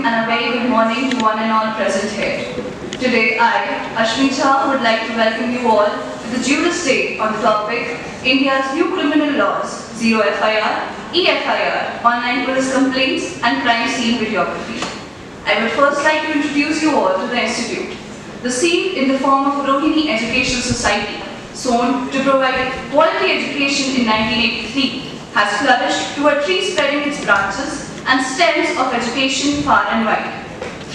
and a very good morning to one and all present here. Today I, Ashmita, would like to welcome you all to the Juris Day on the topic India's new criminal laws, Zero FIR, EFIR, online police complaints and crime scene videography. I would first like to introduce you all to the Institute. The scene in the form of Rohini Educational Society, sown to provide quality education in 1983, has flourished to a tree spreading its branches and stems of education far and wide.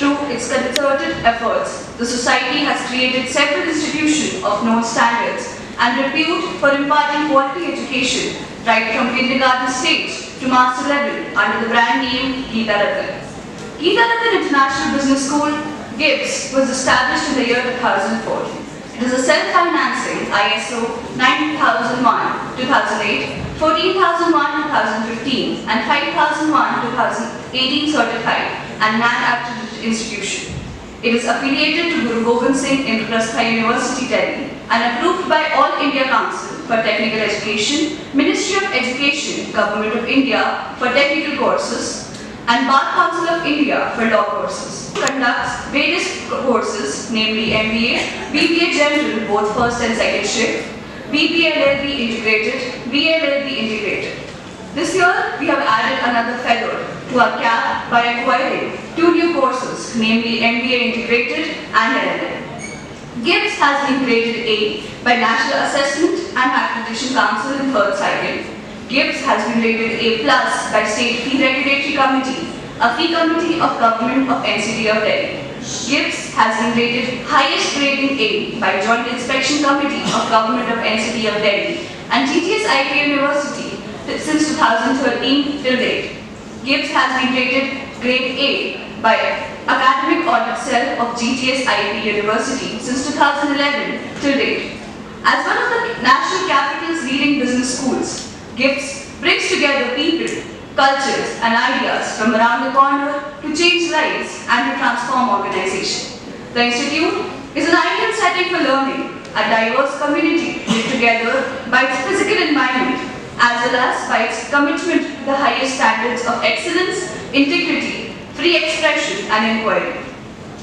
Through its concerted efforts, the Society has created several institutions of known standards and repute for imparting quality education right from kindergarten stage to master level under the brand name Geeta Ratan. Geeta Ratan International Business School, GIBS, was established in the year 2004. It is a self-financing ISO 9001-2008, 14001-2015 and 5001-2018 certified and NAAC-accredited institution. It is affiliated to Guru Gobind Singh Indraprastha University, Delhi and approved by All India Council for Technical Education, Ministry of Education, Government of India for technical courses and Bar Council of India for law courses. It conducts various courses, namely MBA, BBA General, both first and second shift, BBA LLB Integrated, BA LLB Integrated. This year, we have added another feather to our cap by acquiring two new courses, namely MBA Integrated and LLM. GIBS has been graded A by National Assessment and Accreditation Council in third cycle. GIBS has been rated A+ by State Fee Regulatory Committee, a fee committee of Government of NCT of Delhi. GIBS has been rated highest grading A by Joint Inspection Committee of Government of NCT of Delhi and GTS IP University since 2013 till date. GIBS has been rated grade A by Academic Audit Cell of GTS IP University since 2011 till date. As one of the national capital's leading business schools, GIBS brings together people, cultures and ideas from around the corner to change lives and to transform organizations. The Institute is an ideal setting for learning, a diverse community knit together by its physical environment as well as by its commitment to the highest standards of excellence, integrity, free expression and inquiry.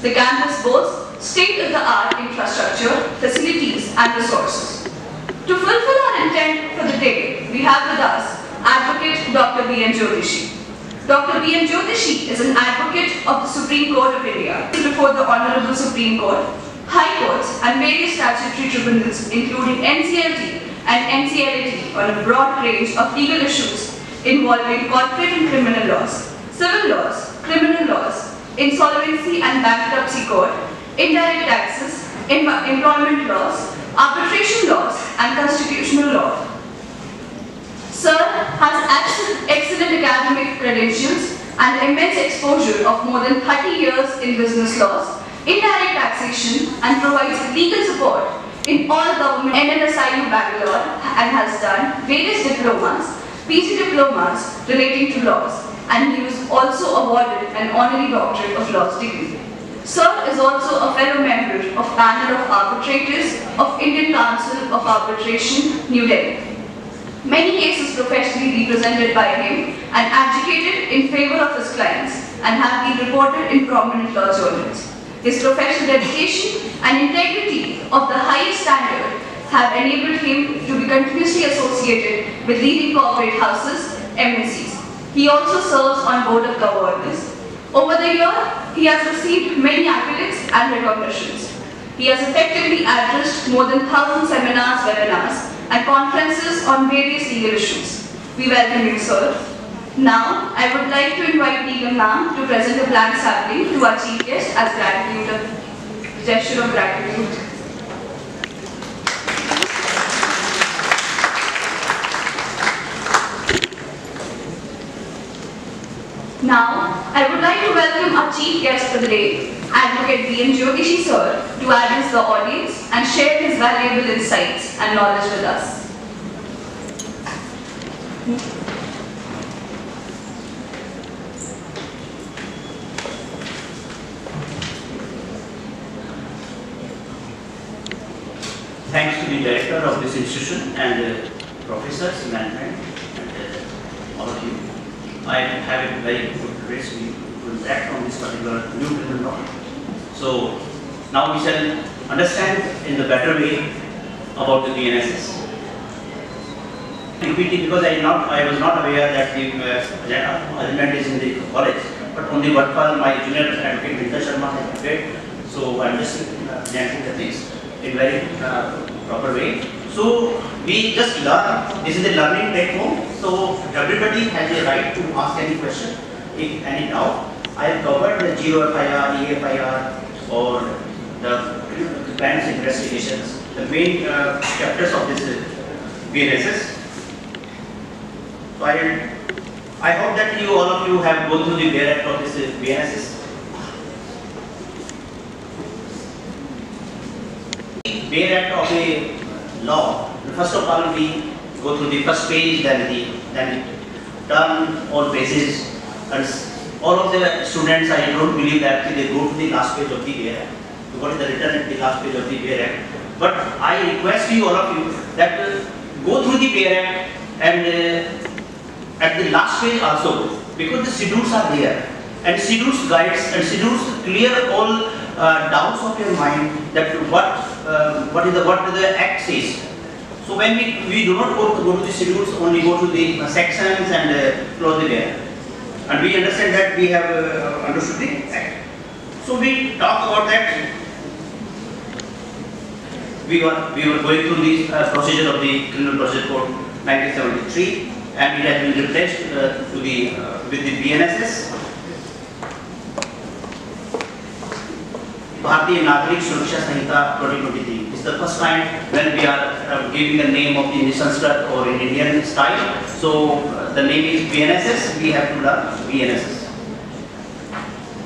The campus boasts state-of-the-art infrastructure, facilities and resources. To fulfill our intent for the day, we have with us Advocate Dr. B.N. Jyotishi. Dr. B.N. Jyotishi is an advocate of the Supreme Court of India before the Honorable Supreme Court, High Courts and various statutory tribunals including NCLT and NCLAT on a broad range of legal issues involving corporate and criminal laws, civil laws, criminal laws, insolvency and bankruptcy court, indirect taxes, employment laws, arbitration laws and constitutional law. Sir has excellent academic credentials and immense exposure of more than 30 years in business laws, indirect taxation and provides legal support in all government NLSIU Bangalore and has done various diplomas, PG diplomas relating to laws and he was also awarded an honorary doctorate of laws degree. Sir is also a fellow member of panel of arbitrators of Indian Council of Arbitration, New Delhi. Many cases professionally represented by him and advocated in favor of his clients and have been reported in prominent law journals. His professional dedication and integrity of the highest standard have enabled him to be continuously associated with leading corporate houses, MNCs. He also serves on board of governors. Over the year, he has received many accolades and recognitions. He has effectively addressed more than 1,000 seminars, webinars, and conferences on various legal issues. We welcome you, sir. Now, I would like to invite Neelam ma'am to present a blank sapling to our chief guest as gratitude, a gesture of gratitude. Now, I would like to welcome our chief guest for the day, Advocate B.N. Jyotishi sir, to address the audience and share his valuable insights and knowledge with us. Thanks to the director of this institution and professors, management, and all of you. I have a very good will act on this particular new criminal law. So now we shall understand in the better way about the BNSS. Repeating because I was not aware that the element is in the college, but only Vatpal, my junior advocate Vinta Sharma has prepared. So I'm just presenting the things in very proper way. So we just learn. This is the learning take home. So everybody has a right to ask any question, if any doubt. I have covered the GOFIR, EFIR, or the crimes investigations, the main chapters of this BNSS. So I hope that all of you have gone through the bare act of this BNSS. The bare act of a law. First of all, we go through the first page, then turn all pages, and all of the students, I don't believe that they go to the last page of the bare act. What is the written at the last page of the bare act? But I request you, all of you, that go through the bare act and at the last page also, because the schedules are there, and schedules guides and schedules clear all doubts of your mind that what the act says. So when we do not go to the schedules, only go to the sections and close the bare, and we understand that we have understood the act. So we talk about that. We were going through the procedure of the Criminal Procedure Code 1973. And it has been replaced with the BNSS. Bharatiya Nagrik Suraksha Sanhita 2023. This is the first time when we are giving the name of the Sanskrit or in Indian style. So the name is BNSS. We have to learn BNSS.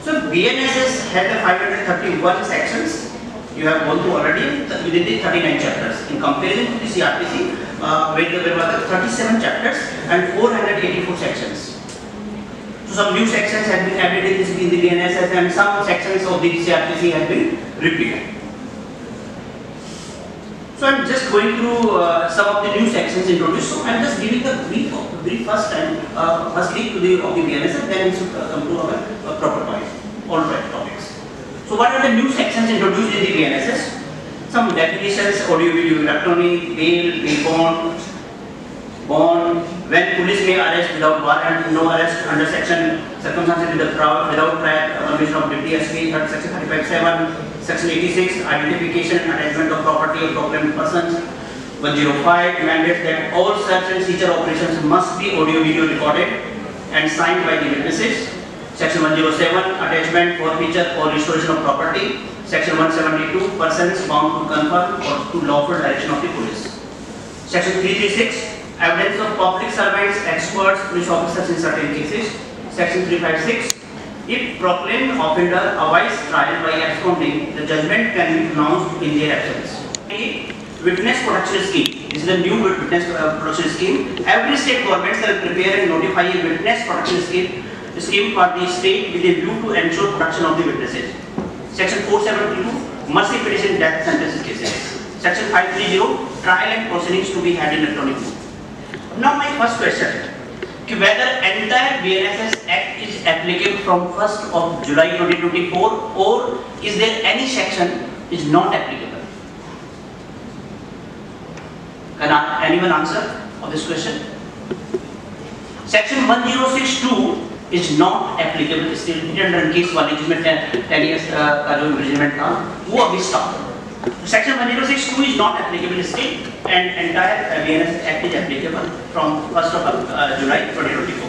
So BNSS had 531 sections. You have gone through already within the 39 chapters. In comparison to the CRPC, where there were 37 chapters and 484 sections. So some new sections have been added in the BNSS and some sections of the CRPC have been repeated. So I'm just going through some of the new sections introduced. So I'm just giving the brief first time, firstly to the BNSS, then we should come to our proper points, all right topics. So what are the new sections introduced in the BNSS? Some definitions: audio-video electronic, bail, bond, when police may arrest without warrant, no arrest under circumstances without prior permission of deputy SP, section 35(7), section 86, identification and attachment of property of proclaimed persons. 105 mandates that all search and seizure operations must be audio-video recorded and signed by the witnesses. Section 107, attachment, forfeiture or restoration of property. Section 172, persons bound to conform or to lawful direction of the police. Section 336, evidence of public servants, experts, police officers in certain cases. Section 356, if proclaimed offender avoids trial by absconding, the judgment can be pronounced in their absence. Witness protection scheme. This is a new witness protection scheme. Every state government shall prepare and notify a witness protection scheme for the state with a view to ensure protection of the witnesses. Section 472, mercy petition death sentence cases. Section 530, trial and proceedings to be had in electronic mode. Now my first question, whether entire BNSS Act is applicable from 1st of July 2024 or is there any section which is not applicable? Can anyone answer of this question? Section 1062 is not applicable still under case वाले जिसमें 10 years का जो imprisonment था वो अभी stop. Section 1062 is not applicable still and entire BNSS Act is applicable from 1st of July 2024.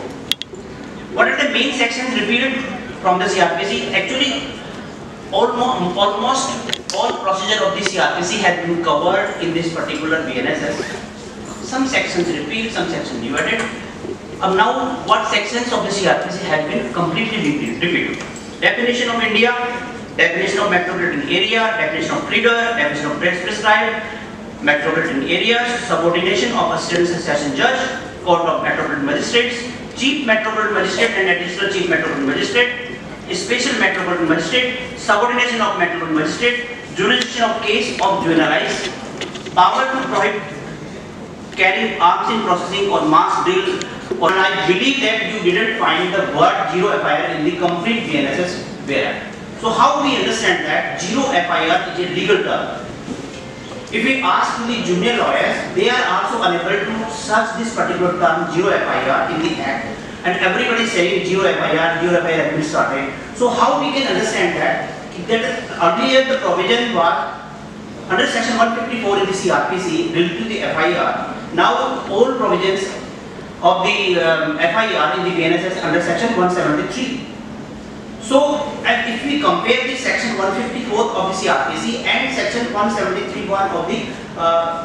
What are the main sections repeated from the CRPC? Actually, almost all procedure of the CRPC has been covered in this particular BNSS. Some sections repeat, some sections new added. Now, what sections of the CRPC have been completely repeated? Definition of India, definition of metropolitan area, definition of trigger, definition of prescribed, metropolitan areas, subordination of assistant session judge, court of metropolitan magistrates, chief metropolitan magistrate and additional chief metropolitan magistrate, special metropolitan magistrate, subordination of metropolitan magistrate, jurisdiction of case of juvenilize, power to prohibit carrying arms in processing or mass drill And I believe that you didn't find the word zero FIR in the complete BNSS where. So how we understand that zero FIR is a legal term? If we ask the junior lawyers, they are also unable to search this particular term zero FIR in the Act, and everybody is saying zero FIR has been started. So how we can understand that? That earlier the provision was under section 154 in the CRPC related to the FIR. Now all provisions of the FIR in the BNSS under section 173. So, and if we compare the section 154 of the CRPC and section 173(1) of the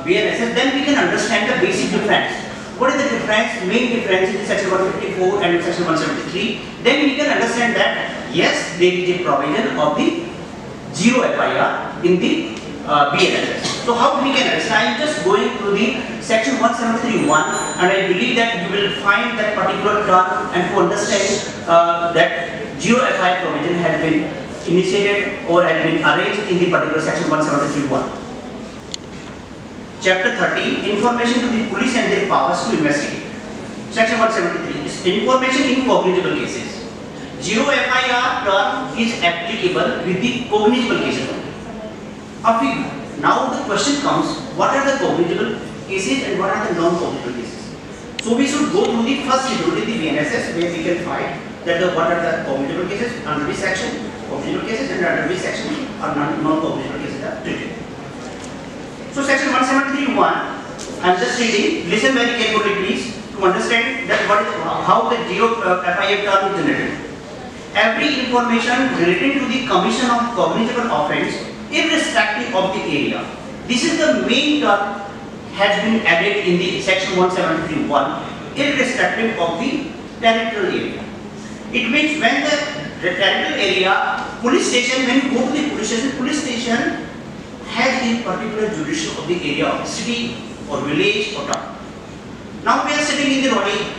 BNSS, then we can understand the basic difference. What is the difference, main difference in section 154 and section 173? Then we can understand that yes, there is a provision of the zero FIR in the BNSS. So how we can understand? I am just going through the section 173(1), and I believe that you will find that particular term and to understand that zero FIR provision has been initiated or has been arranged in the particular section 173(1). Chapter 30, information to the police and their powers to investigate. Section 173 is information in cognizable cases. Zero FIR term is applicable with the cognizable cases only. Now the question comes, what are the cognizable cases and what are the non-cognizable cases? So we should go through the first schedule in the BNSS where we can find that what are the cognizable cases under this section, cognizable cases, and under this section are non-cognizable cases are treated. So section 173(1), I am just reading, listen very carefully please to understand that how the zero FIR term is generated. Every information relating to the commission of cognizable offence irrespective of the area. This is the main term has been added in the section 173(1), irrespective of the territorial area. It means when the territorial area, police station, when you go to the police station has a particular jurisdiction of the area of the city or village or town. Now we are sitting in the Rohini,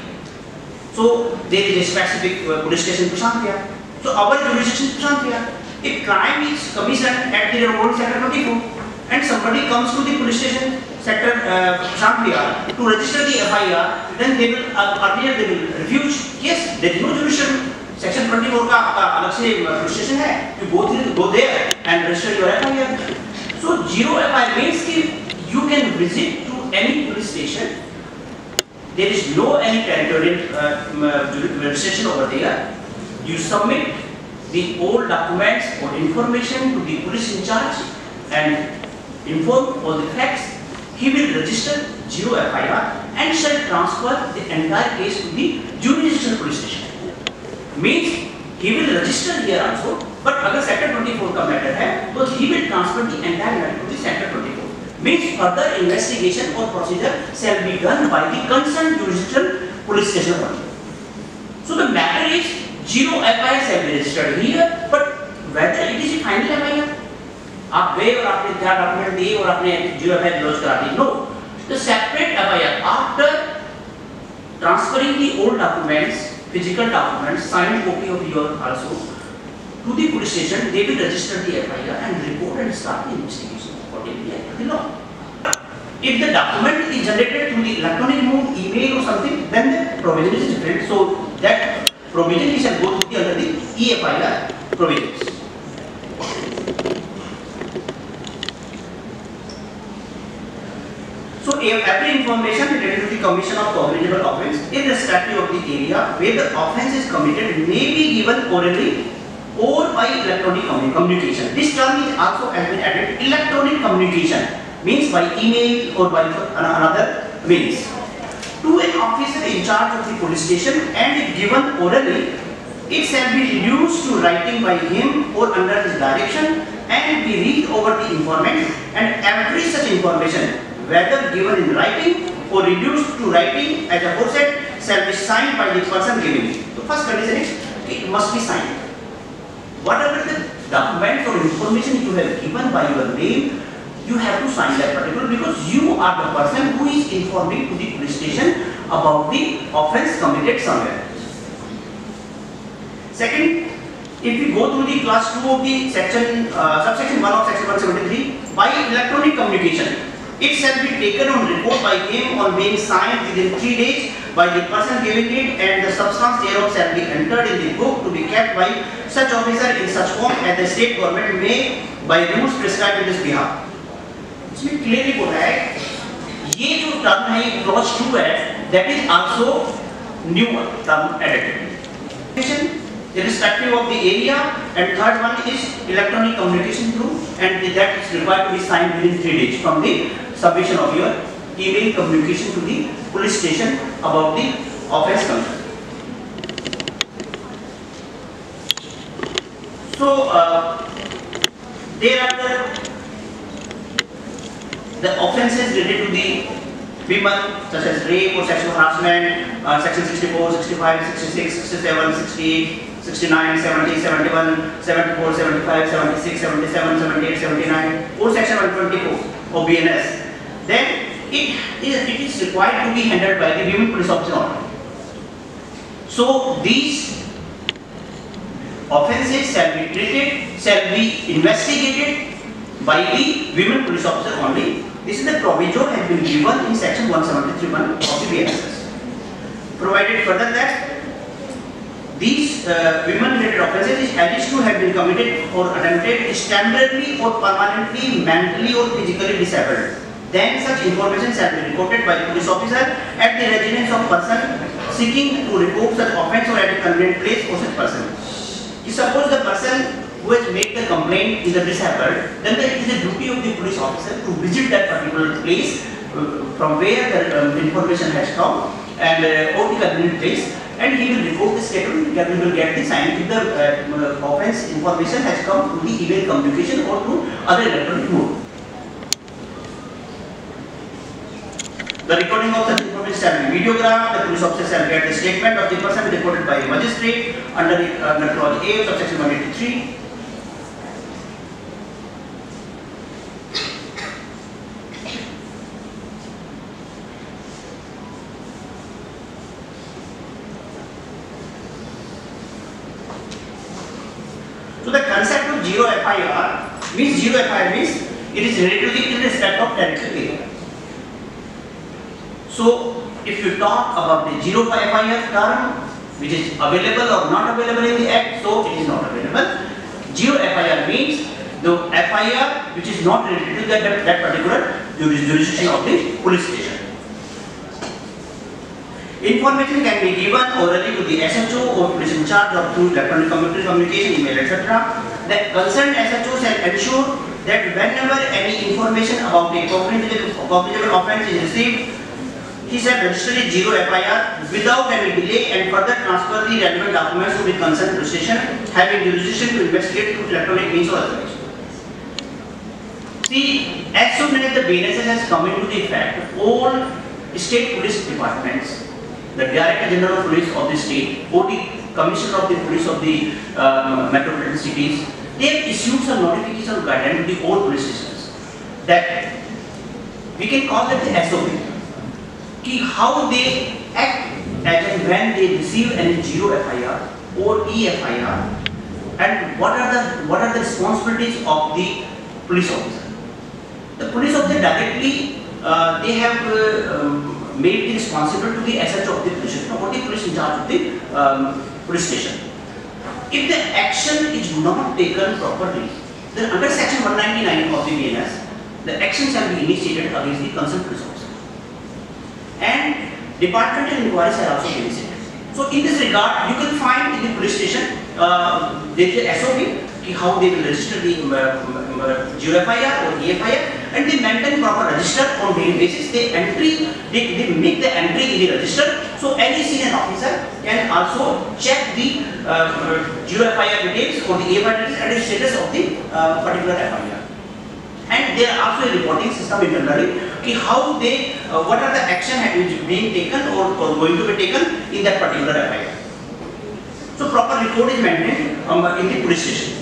so there is a specific police station Prashant Vihar. So our jurisdiction is Prashant Vihar. If crime is commissioned at the road sector 24 and somebody comes to the police station sector Prashant Vihar to register the FIR, then they will earlier they will refuse. Yes, there is no jurisdiction. Section 24 का अलग से police station है. You go there and register your FIR. So zero FIR means that you can visit to any police station. There is no any territorial registration over there. You submit the old documents or information to the police in charge and inform all the facts. He will register zero FIR and shall transfer the entire case to the jurisdictional police station. Means he will register here also, but अगर sector 24 का matter है, तो he will transfer the entire matter to the sector 24. Means further investigation or procedure shall be done by the concerned jurisdictional police station only. So the matter is zero FIR shall be registered here, but whether it is a final FIR, आप गए और आपने क्या document दिए और आपने zero FIR launch करा दी? No, the separate FIR after transferring the old documents, physical documents, signed copy of yours also to the police station, they will register the FIR and report and start the investigation accordingly as per the law. If the document is generated through the electronic mode, email or something, then the provision is different. So that provision shall go to the under the e-FIR provisions. So every information related to the commission of cognizable offence, irrespective of the area where the offence is committed, may be given orally or by electronic communication. This term is also has been added. Electronic communication means by email or by another means to an officer in charge of the police station, and if given orally, it shall be reduced to writing by him or under his direction, and be read over the informant, and every such information, whether given in writing or reduced to writing as aforesaid, shall be signed by the person giving it. The first condition is it must be signed. Whatever the documents or information you have given by your name, you have to sign that particular, because you are the person who is informing to the police station about the offence committed somewhere. Second, if we go through the class 2 of the section, subsection 1 of section 173, by electronic communication, It shall be taken on report by him on being signed within 3 days by the person giving it, and the substance thereof shall be entered in the book to be kept by such officer in such form as the state government may by rules prescribed in this behalf. इसमें clearly बोला है ये जो term है clause 2 है, that is also new term added. Irrespective of the area, and third one is electronic communication through, and that is required to be signed within 3 days from the submission of your email communication to the police station about the offence concerned. So thereafter the offences related to the women such as rape or sexual harassment, section 64, 65, 66, 67, 68, 69, 70, 71, 74, 75, 76, 77, 78, 79, or section 124 of BNS, then it is required to be handled by the women police officer only. So these offences shall be treated, shall be investigated by the women police officer only. This is the provision has been given in section 173(1) of the BNSS. Provided further that these women-related offences is alleged to have been committed or attempted is temporarily or permanently mentally or physically disabled, then such information shall be reported by the police officer at the residence of person seeking to report such offence or at a convenient place for such person. Suppose the person who has made the complaint is a disabled, then it is the duty of the police officer to visit that particular place from where the information has come and or the convenient place, and he will report the statement that we will get the sign if the offence information has come through the email communication or through other electronic mode. The recording of such information shall be videographed. The police officer shall get the statement of the person reported by a magistrate under clause A of subsection 183. So the concept of zero FIR means zero FIR means it is related to the irrespective of territorial area. So if you talk about the zero FIR term which is available or not available in the Act, so it is not available. Zero FIR means the FIR which is not related to that particular jurisdiction of the police station. Information can be given orally to the SHO or police in charge of through electronic communication, email, etc. The concerned SHO shall ensure that whenever any information about a cognizable offence is received, he shall register a zero FIR without any delay and further transfer the relevant documents to the concerned police station having jurisdiction to investigate through electronic means or otherwise. See, as soon as the BNSS has come into the effect, all state police departments, the Director General of Police of the state or the Commissioner of the Police of the metropolitan cities, they have issued some notification of guidelines to the all police stations that we can call it the SOP. How they act as and when they receive any zero FIR or EFIR, and what are the responsibilities of the police officer. The police officer directly they have made it responsible to the SHO of the police station or the police in charge of the police station. If the action is not taken properly, then under section 199 of the BNS, the action shall be initiated against the concerned police officer. And departmental inquiries are also initiated. So in this regard, you can find in the police station there is a SOP how they will register the zero FIR or EFIR, and they maintain proper register on daily basis. They make the entry in the register. So any senior officer can also check the zero FIR details or the EFIR details and the status of the particular FIR. And there are also a reporting system internally how they what are the action being taken or going to be taken in that particular FIR. So proper record is maintained in the police station.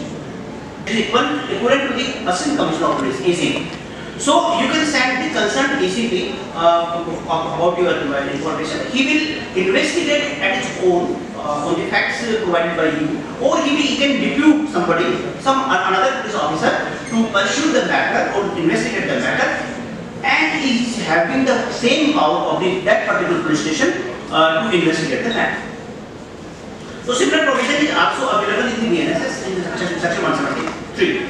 It is equivalent to the Assistant Commissioner of Police (ACP). So you can send the concerned ACP about your information. He will investigate at his own on the facts provided by you, or he can depute somebody, another police officer to pursue the matter or investigate the matter and is having the same power of that particular police station to investigate the matter. So similar provision is also available in the BNSS in section 173.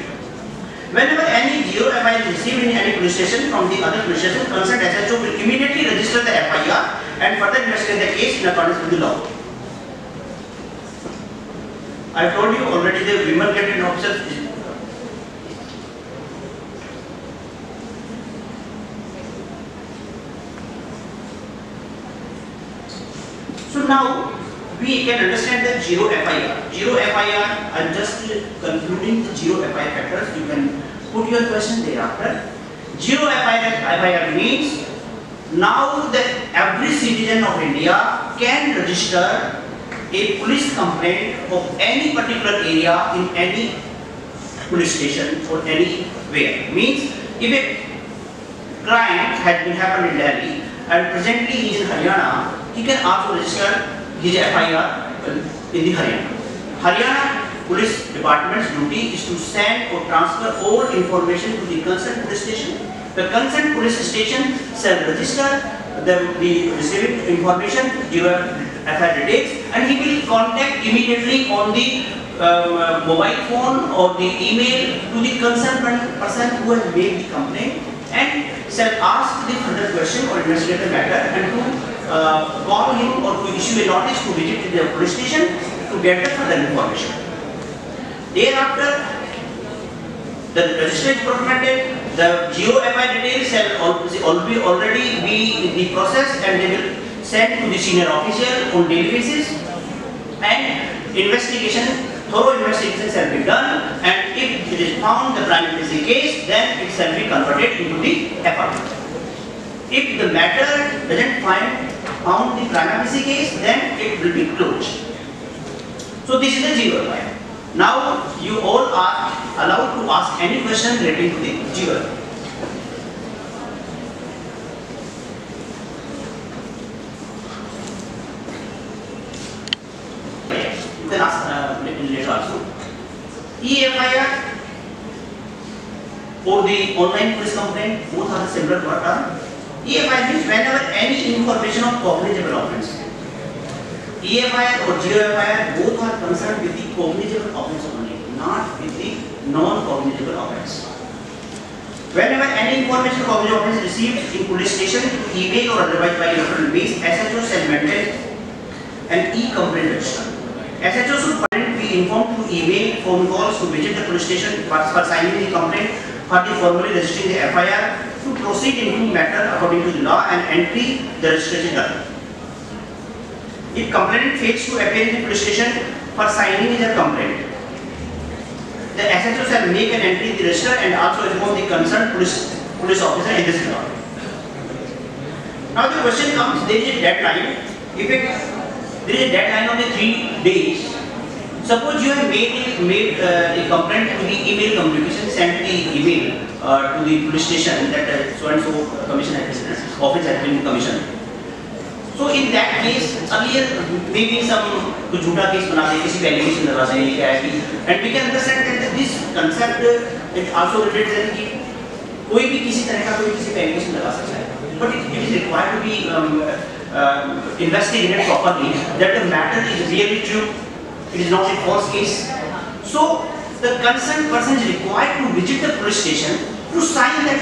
Whenever any GeoFI is received in any police station from the other police station, concerned SHO will immediately register the FIR and further investigate the case in accordance with the law. I have told you already the women cadet officer. So now we can understand the GeoFIR. GeoFIR, I am just concluding the GeoFIR factors. You can put your question thereafter. GeoFIR means now that every citizen of India can register a police complaint of any particular area in any police station or anywhere. Means if a crime has been happened in Delhi and presently he is in Haryana, he can also register his FIR in the Haryana. Haryana Police Department's duty is to send or transfer all information to the concerned police station. The concerned police station shall register the receiving information, FIR details, and he will contact immediately on the mobile phone or the email to the concerned person who has made the complaint and shall ask the further question or investigate the matter and to call him or to issue a notice to visit the police station to get the further information. Thereafter, the registration is documented, the GeoFI details shall already be in the process and they will send to the senior official on daily basis, and thorough investigation shall be done, and if it is found the prima facie case, then it shall be converted into the FIR. If the matter doesn't found the prima facie case, then it will be closed. So this is the GeoFIR. Now you all are allowed to ask any question relating to the GeoFIR. You can ask later also. EFIR or the online police complaint, both are the similar term. EFIR means whenever any information of cognizable offence. EFIR or GeoFIR both are concerned with the cognizable offence only, not with the non-cognizable offence. Whenever any information of cognizable offence received in police station, email or otherwise by electronic means, SHO shall maintain an e-complaint register. SHO should be informed through email, phone calls to visit the police station for signing the complaint, for the formally registering the FIR, to proceed into matter according to the law and entry the registration done. If complainant fails to appear in the police station for signing his complaint, the SHO shall make an entry in the register and also inform the concerned police officer in this regard. Now the question comes, there is a deadline. If there is a deadline of the 3 days, suppose you have made a complaint to the email communication, sent the email to the police station that so and so commission office has been commissioned. So in that case, earlier maybe some कुछ झूठा case बना दे, किसी पे allegation लगा दे, क्या है कि, and we can understand that this concept it also relates that कि कोई भी किसी तरह का कोई किसी पे एलिगेशन लगा सकता है, but it is required to be investigated properly that the matter is really true, it is not a false case. So the concerned person is required to visit the police station to sign that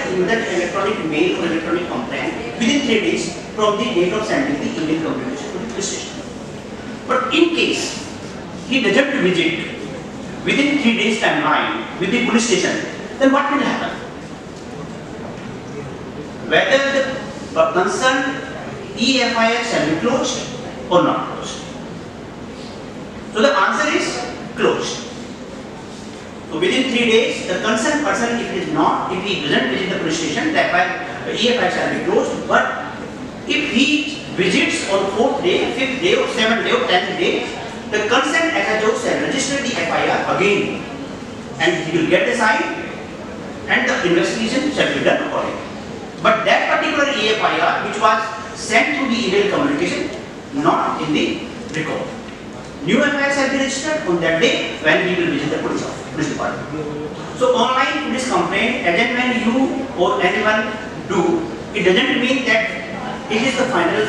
electronic mail or electronic complaint within 3 days from the date of sending the email communication to the police station. But in case he doesn't visit within 3 days timeline with the police station, then what will happen? Whether the concerned EFIR shall be closed or not closed. So the answer is closed. So within 3 days, the concerned person, if he doesn't visit the police station, the EFIR shall be closed. But if he visits on 4th day, 5th day, or 7th day, or 10th day, the concerned SHO shall register the FIR again, and he will get the sign, and the investigation shall be done accordingly. But that particular EFIR, which was sent through the email communication, not in the record. New FIR shall be registered on that day when he will visit the police department. So online police complaint, and then when you or anyone do, it doesn't mean that it is the final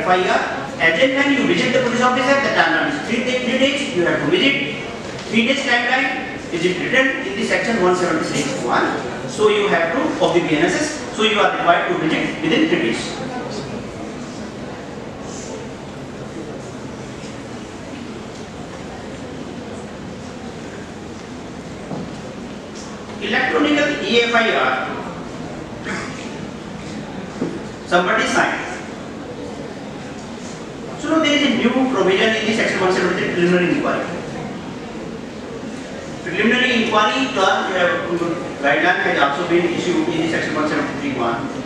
FIR. As and when you visit the police officer, the timeline is 3 days, you have to visit. 3 days timeline is written in the section 176(1). So you have to, of the BNSS, so you are required to visit within 3 days. Electronic EFIR, somebody signed. So there is a new provision in the section 173 preliminary inquiry. Preliminary inquiry guideline has also been issued in the section 173(1).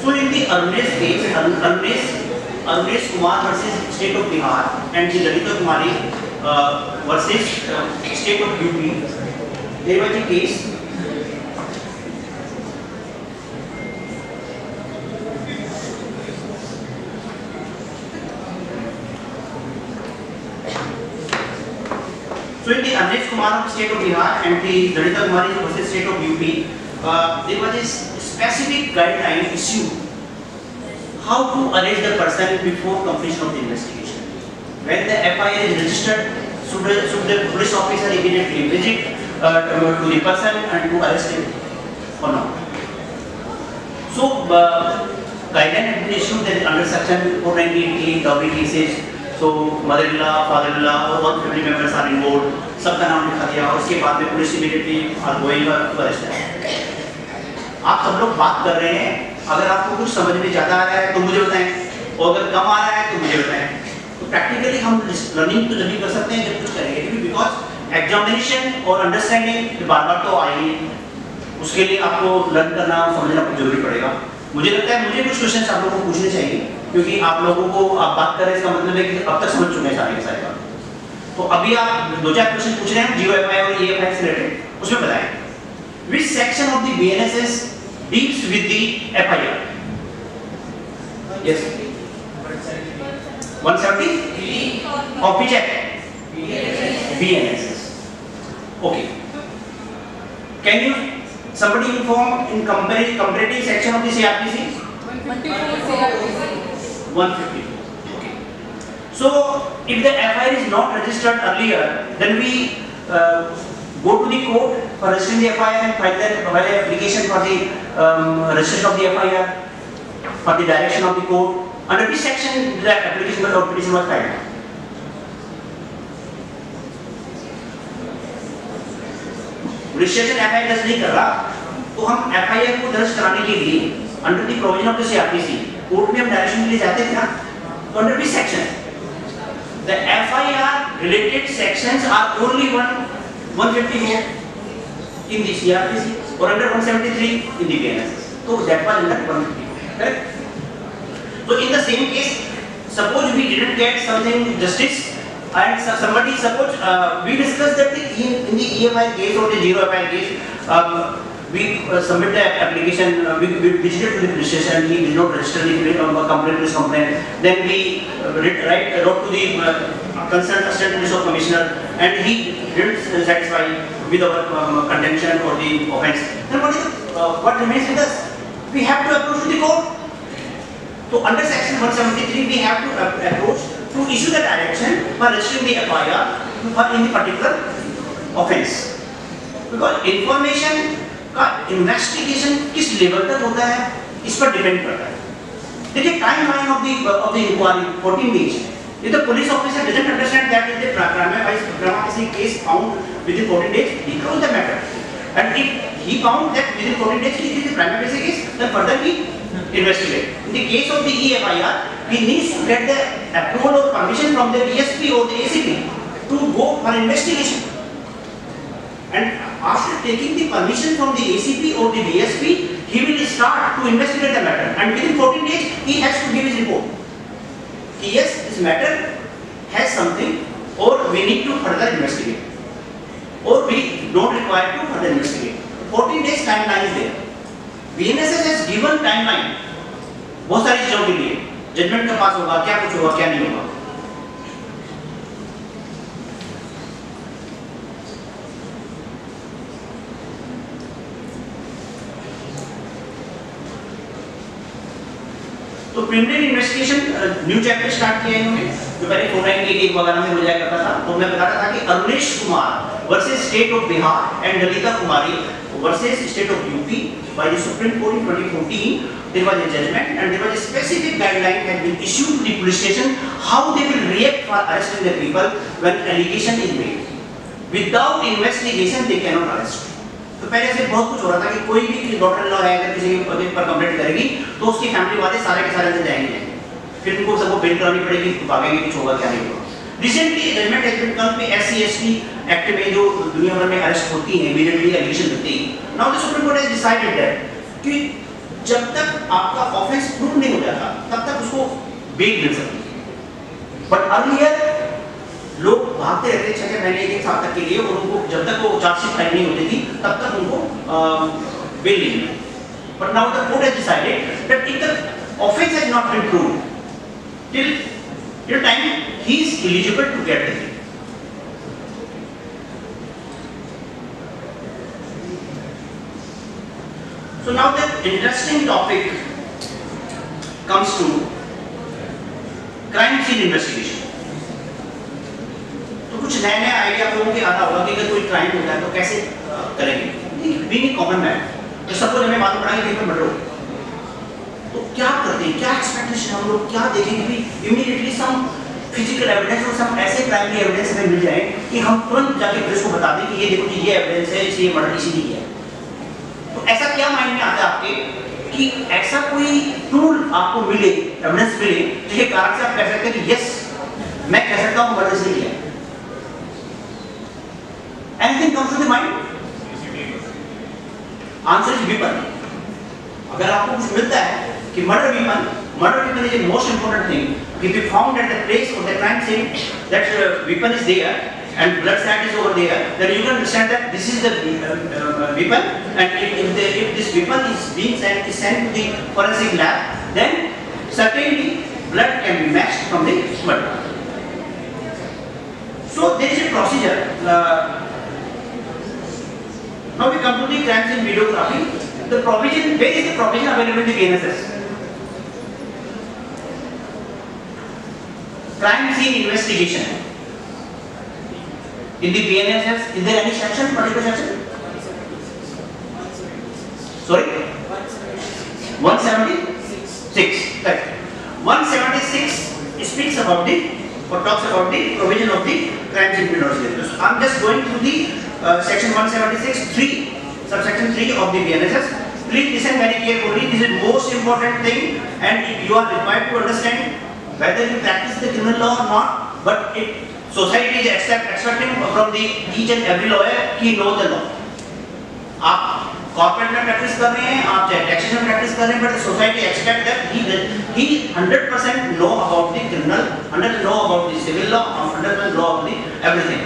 So in the Arnesh case, Arnesh Kumar versus State of Bihar and the Lalita Kumari versus State of UP, there was a case. So in the Arnesh Kumar of State of Bihar and the Lalita Kumari versus State of UP, there was a specific guideline issued how to arrest the person before completion of the investigation. When the FIR is registered, should the police officer immediately visit to the person and to arrest him or not? So guideline has been issued that under section 498 dowry cases, so mother-in-law, father-in-law, or all family members are involved, सबका नाम लिखा दिया और उसके बाद में police immediately are going to arrest them. आप सब लोग बात कर रहे हैं, अगर आपको कुछ समझ में ज्यादा आ रहा है तो मुझे बताएं, और अगर कम आ रहा है तो मुझे बताएं. तो प्रैक्टिकली हम लर्निंग तो जब कर सकते हैं जब कुछ करेंगे, बिकॉज एग्जामिनेशन और अंडरस्टैंडिंग बार-बार तो आएगी, उसके लिए आपको लर्न करना समझना जरूरी पड़ेगा. मुझे लगता है मुझे कुछ क्वेश्चन आप लोगों को पूछने चाहिए, क्योंकि आप लोगों को आप बात कर रहे हैं इसका मतलब है कि अब तक समझ चुके हैं सारे के सारे बात. तो अभी आप 2-4 क्वेश्चन पूछ रहे हैं GOFI और EFI से रिलेटेड, उसमें बताएं which section of the BNSS deals with the FIR? Yes. 170? Of which act? BNSS. Okay. Can you somebody inform in comparative section of the CRPC? 152. Okay. So if the FIR is not registered earlier, then we go to the court for registering the FIR and file the application for the registration of the FIR for the direction of the court. Under which section the application or petition was filed? Registration FIR दर्ज नहीं कर रहा, तो हम FIR को दर्ज कराने के लिए under the provision of the CRPC court में हम डायरेक्शन के लिए जाते थे ना, तो under which section? The FIR related sections are only 154 in the CRPC or under 173 in the BNSS. So that was under 154, correct? So in the same case, suppose we didn't get something justice and somebody, suppose we discussed that in the EFI case or the GOFI case, we submit the application, we visited to the police station, he did not register the complaint, then we wrote to the concerned assistant police commissioner and he didn't satisfy with our contention or the offence. Then what remains with us? We have to approach to the court. So under section 173 we have to approach to issue the direction for registering the FIR for in the particular offence. Because information का investigation किस level तक होता है इस पर depend करता है. देखिए timeline of the inquiry 14 days. If the police officer doesn't understand that is the prima facie case found within 14 days, he close the matter. And if he found that within 14 days it is a prima facie case, then further he investigate. In the case of the EFIR, he needs to get the approval or permission from the DSP or the ACP to go for investigation. And after taking the permission from the ACP or the DSP, he will start to investigate the matter. And within 14 days, he has to give his report. Yes, this matter has something, or we need to further investigate, or we don't require to further investigate. 14 days timeline is there. BNSS has given timeline बहुत सारी चीजों के लिए, judgement का पास होगा, क्या कुछ होगा, क्या नहीं होगा. तो preliminary investigation new chapter start किया इन्होंने, जो पहले 498 वगैरह में हो जाया करता था. तो मैं बता रहा था कि Arunesh Kumar versus state of Bihar and Lalita Kumari versus state of UP by the Supreme Court in 2014. There was a judgment and there was a specific guideline had been issued to the police station how they will react for arresting the people when allegation is made. Without investigation they cannot arrest. तो पहले से बहुत कुछ हो रहा था कि कोई भी डॉक्टर लॉ है अगर किसी के पर कंप्लेंट करेगी तो उसकी फैमिली वाले सारे के सारे अंदर जाएंगे, फिर उनको सबको बेल करानी पड़ेगी, भागेंगे, कुछ होगा क्या नहीं होगा. Recently judgement has been come पे SC/ST एक्ट में जो दुनिया भर में अरेस्ट होती है इमीडिएटली एलिगेशन होती है. Now the supreme court has decided that कि जब तक आपका ऑफेंस प्रूव नहीं हो जाता तब तक उसको बेल मिल सकती है. बट अर्लियर लोग भागते रहते 6 महीने 1 साल तक के लिए और उनको जब तक वो चार्जशीट फाइल नहीं होती थी तब तक उनको बेल नहीं मिली. But now the court has decided that if the offence has not been proved till time he is eligible to get the bail. So now the interesting topic comes to crime scene investigation. तो कुछ नए idea आप लोगों के आता होगा कि अगर कोई क्राइम होता है तो कैसे करेंगे. बीइंग ए कॉमन मैन, तो सपोज हमें मालूम पड़ा कि कहीं पर मर्डर हो तो क्या करते हैं, क्या एक्सपेक्टेशन हम लोग क्या देखेंगे कि इमीडिएटली सम फिजिकल एविडेंस और सम ऐसे प्राइमरी एविडेंस हमें मिल जाए कि हम तुरंत जाके पुलिस को बता दें कि ये देखो ये एविडेंस है, इसलिए मर्डर इसी ने किया है. तो ऐसा क्या माइंड में आता है आपके कि ऐसा कोई टूल आपको मिले, एविडेंस मिले जिसके कारण से आप कह सकते हैं कि यस मैं कह सकता हूं मर्डर इसने किया है. Anything comes to the mind? Answer is weapon. अगर आपको कुछ मिलता है कि murder weapon is the most important thing. If you found at the place of the crime scene that weapon is there and blood stain is over there, then you can understand that this is the weapon, and if this weapon is being sent to the forensic lab, then certainly blood can be matched from the murder. So there is a procedure. Now we come to the crime scene videography. The provision, where is the provision available in the BNSS? Crime scene investigation. In the BNSS, is there any section, particular section? Sorry? 176. Right. 176 speaks about the, or talks about the provision of the crime scene investigation. So I am just going through the section 176 3. Subsection 3 of the BNSS. Please listen very carefully. This is the most important thing, and you are required to understand whether you practice the criminal law or not. But society is expecting from the each and every lawyer he knows the law. आप corporate में practice कर रहे हैं, आप taxation में practice कर रहे हैं, but society expect that he 100% know about the criminal, 100% know about the civil law, 100% know about the everything.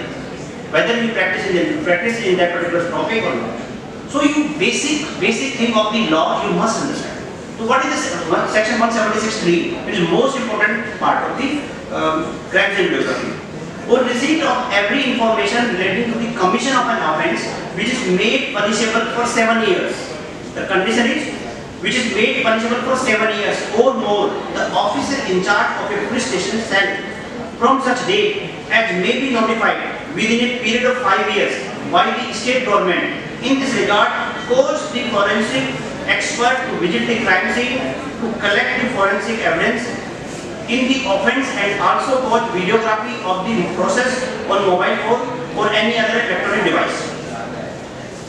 Whether you practice in that particular topic or not. So you basic thing of the law you must understand. So what is this section 176(3)? It is most important part of the crime scene videography. Or receipt of every information relating to the commission of an offence which is made punishable for 7 years. The condition is which is made punishable for 7 years or more. The officer in charge of a police station shall from such date as may be notified within a period of 5 years by the state government. In this regard, cause the forensic expert to visit the crime scene to collect the forensic evidence in the offence and also cause videography of the process on mobile phone or any other electronic device.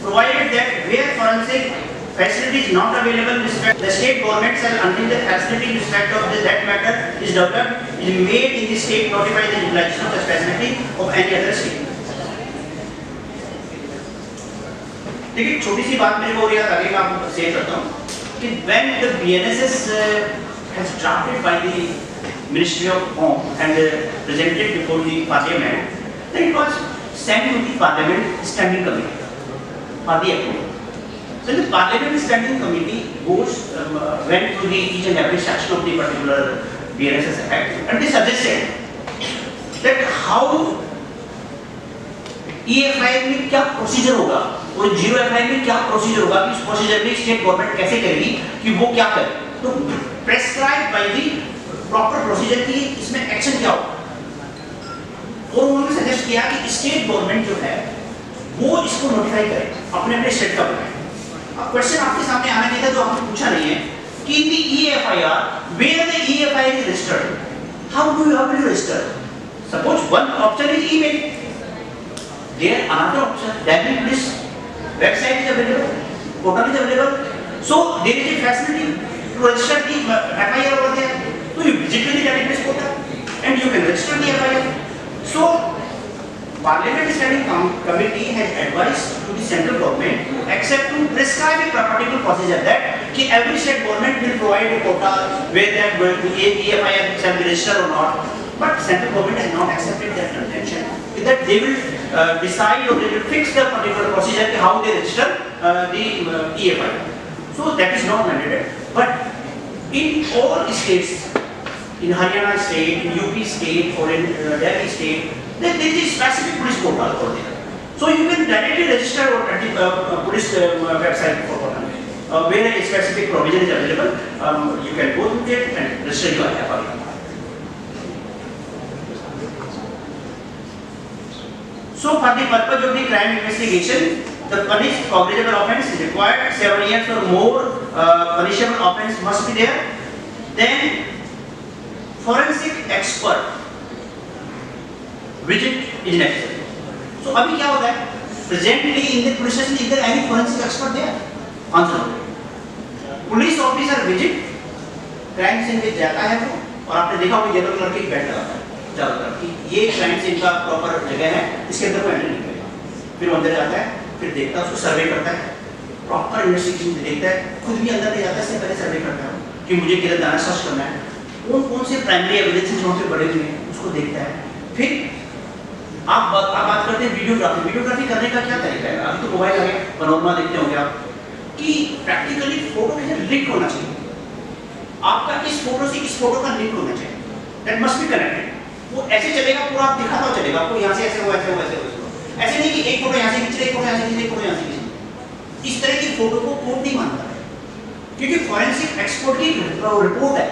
provided that where forensic facility is not available, the state government shall, until the facility in respect of that matter is developed, is made in the state, notify the utilization of such facility of any other state. देखिए छोटी सी बात मेरे को और याद आ गई, मैं आपको शेयर करता हूँ कि when the BNSS has drafted by the Ministry of Home and presented before the Parliament, then it was sent to the Parliament Standing Committee for the approval. So the Parliament Standing Committee went through each and every section of the particular BNSS Act, and they suggested that how EFI में क्या procedure होगा और 0FI में क्या procedure होगा कि उस procedure में स्टेट गवर्नमेंट कैसे करेगी कि वो क्या करे, तो prescribe by the proper procedure की इसमें एक्शन क्या होगा। और उन्होंने सजेस्ट किया कि स्टेट गवर्नमेंट जो है वो इसको नोटिफाई करे अपने अपने स्टेट का बनाए। अब क्वेश्चन आपके सामने आना चाहिए था जो आपने पूछा नहीं है कि in the EFIR where the EFI is registered, how do you have to register? Suppose one option is email, there another option Delhi police website is available, portal is available, so there is a facility to register the FIR over there. So you visit the Delhi police portal and you can register the FIR. So Parliament Standing Committee has advised to the central government to accept to prescribe a particular procedure that कि every state government will provide a portal where that EFIR shall be registered or not. But central government has not accepted that contention. That they will decide or they will fix the particular procedure how they register the EFIR. So that is not mandated. But in all states, in Haryana state, in UP state, or in Delhi state, there is a specific police portal for there. So you can directly register at the police website for portal. Where a specific provision is available, you can go to it and register your FIR. So for the purpose of the crime investigation, the punished cognizable offence is required, 7 years or more punishable offence must be there. Then forensic expert visit is necessary. So अभी क्या होता है? Presently in the police station is there any forensic expert there? Answer. Police officer visit, crime scene पे जाता है वो, और आपने देखा होगा येलो कलर की बेल्ट लगाता है चारों तरफ कि ये क्राइम सीन का प्रॉपर जगह है, इसके अंदर वो एंट्री नहीं करेगा। फिर अंदर जाता है, फिर देखता है, उसको सर्वे करता है, प्रॉपर इन्वेस्टिगेशन देखता है, खुद भी अंदर नहीं जाता है, इससे पहले सर्वे करता है कि मुझे किधर जाना सर्च करना है, कौन से प्राइमरी एविडेंसेस वहाँ पे बड़े हुए हैं उसको देखता है। फिर आप बात करते हैं वीडियोग्राफी करने का क्या तरीका है? अभी तो मोबाइल आ गया, पनोरमा देखते होंगे आप कि प्रैक्टिकली फोटो में लिंक होना चाहिए, आपका इस फोटो से इस फोटो का लिंक होना चाहिए, दैट मस्ट बी कनेक्टेड। वो ऐसे चलेगा पूरा, आप दिखाता हुआ चलेगा आपको, यहाँ से ऐसे हो ऐसे हो ऐसे हो, ऐसे नहीं कि एक फोटो यहाँ से खींच एक फोटो यहाँ से खींच एक फोटो यहाँ से खींच। इस तरह की फोटो को कोर्ट नहीं मानता है, क्योंकि फॉरेंसिक एक्सपर्ट की रिपोर्ट है।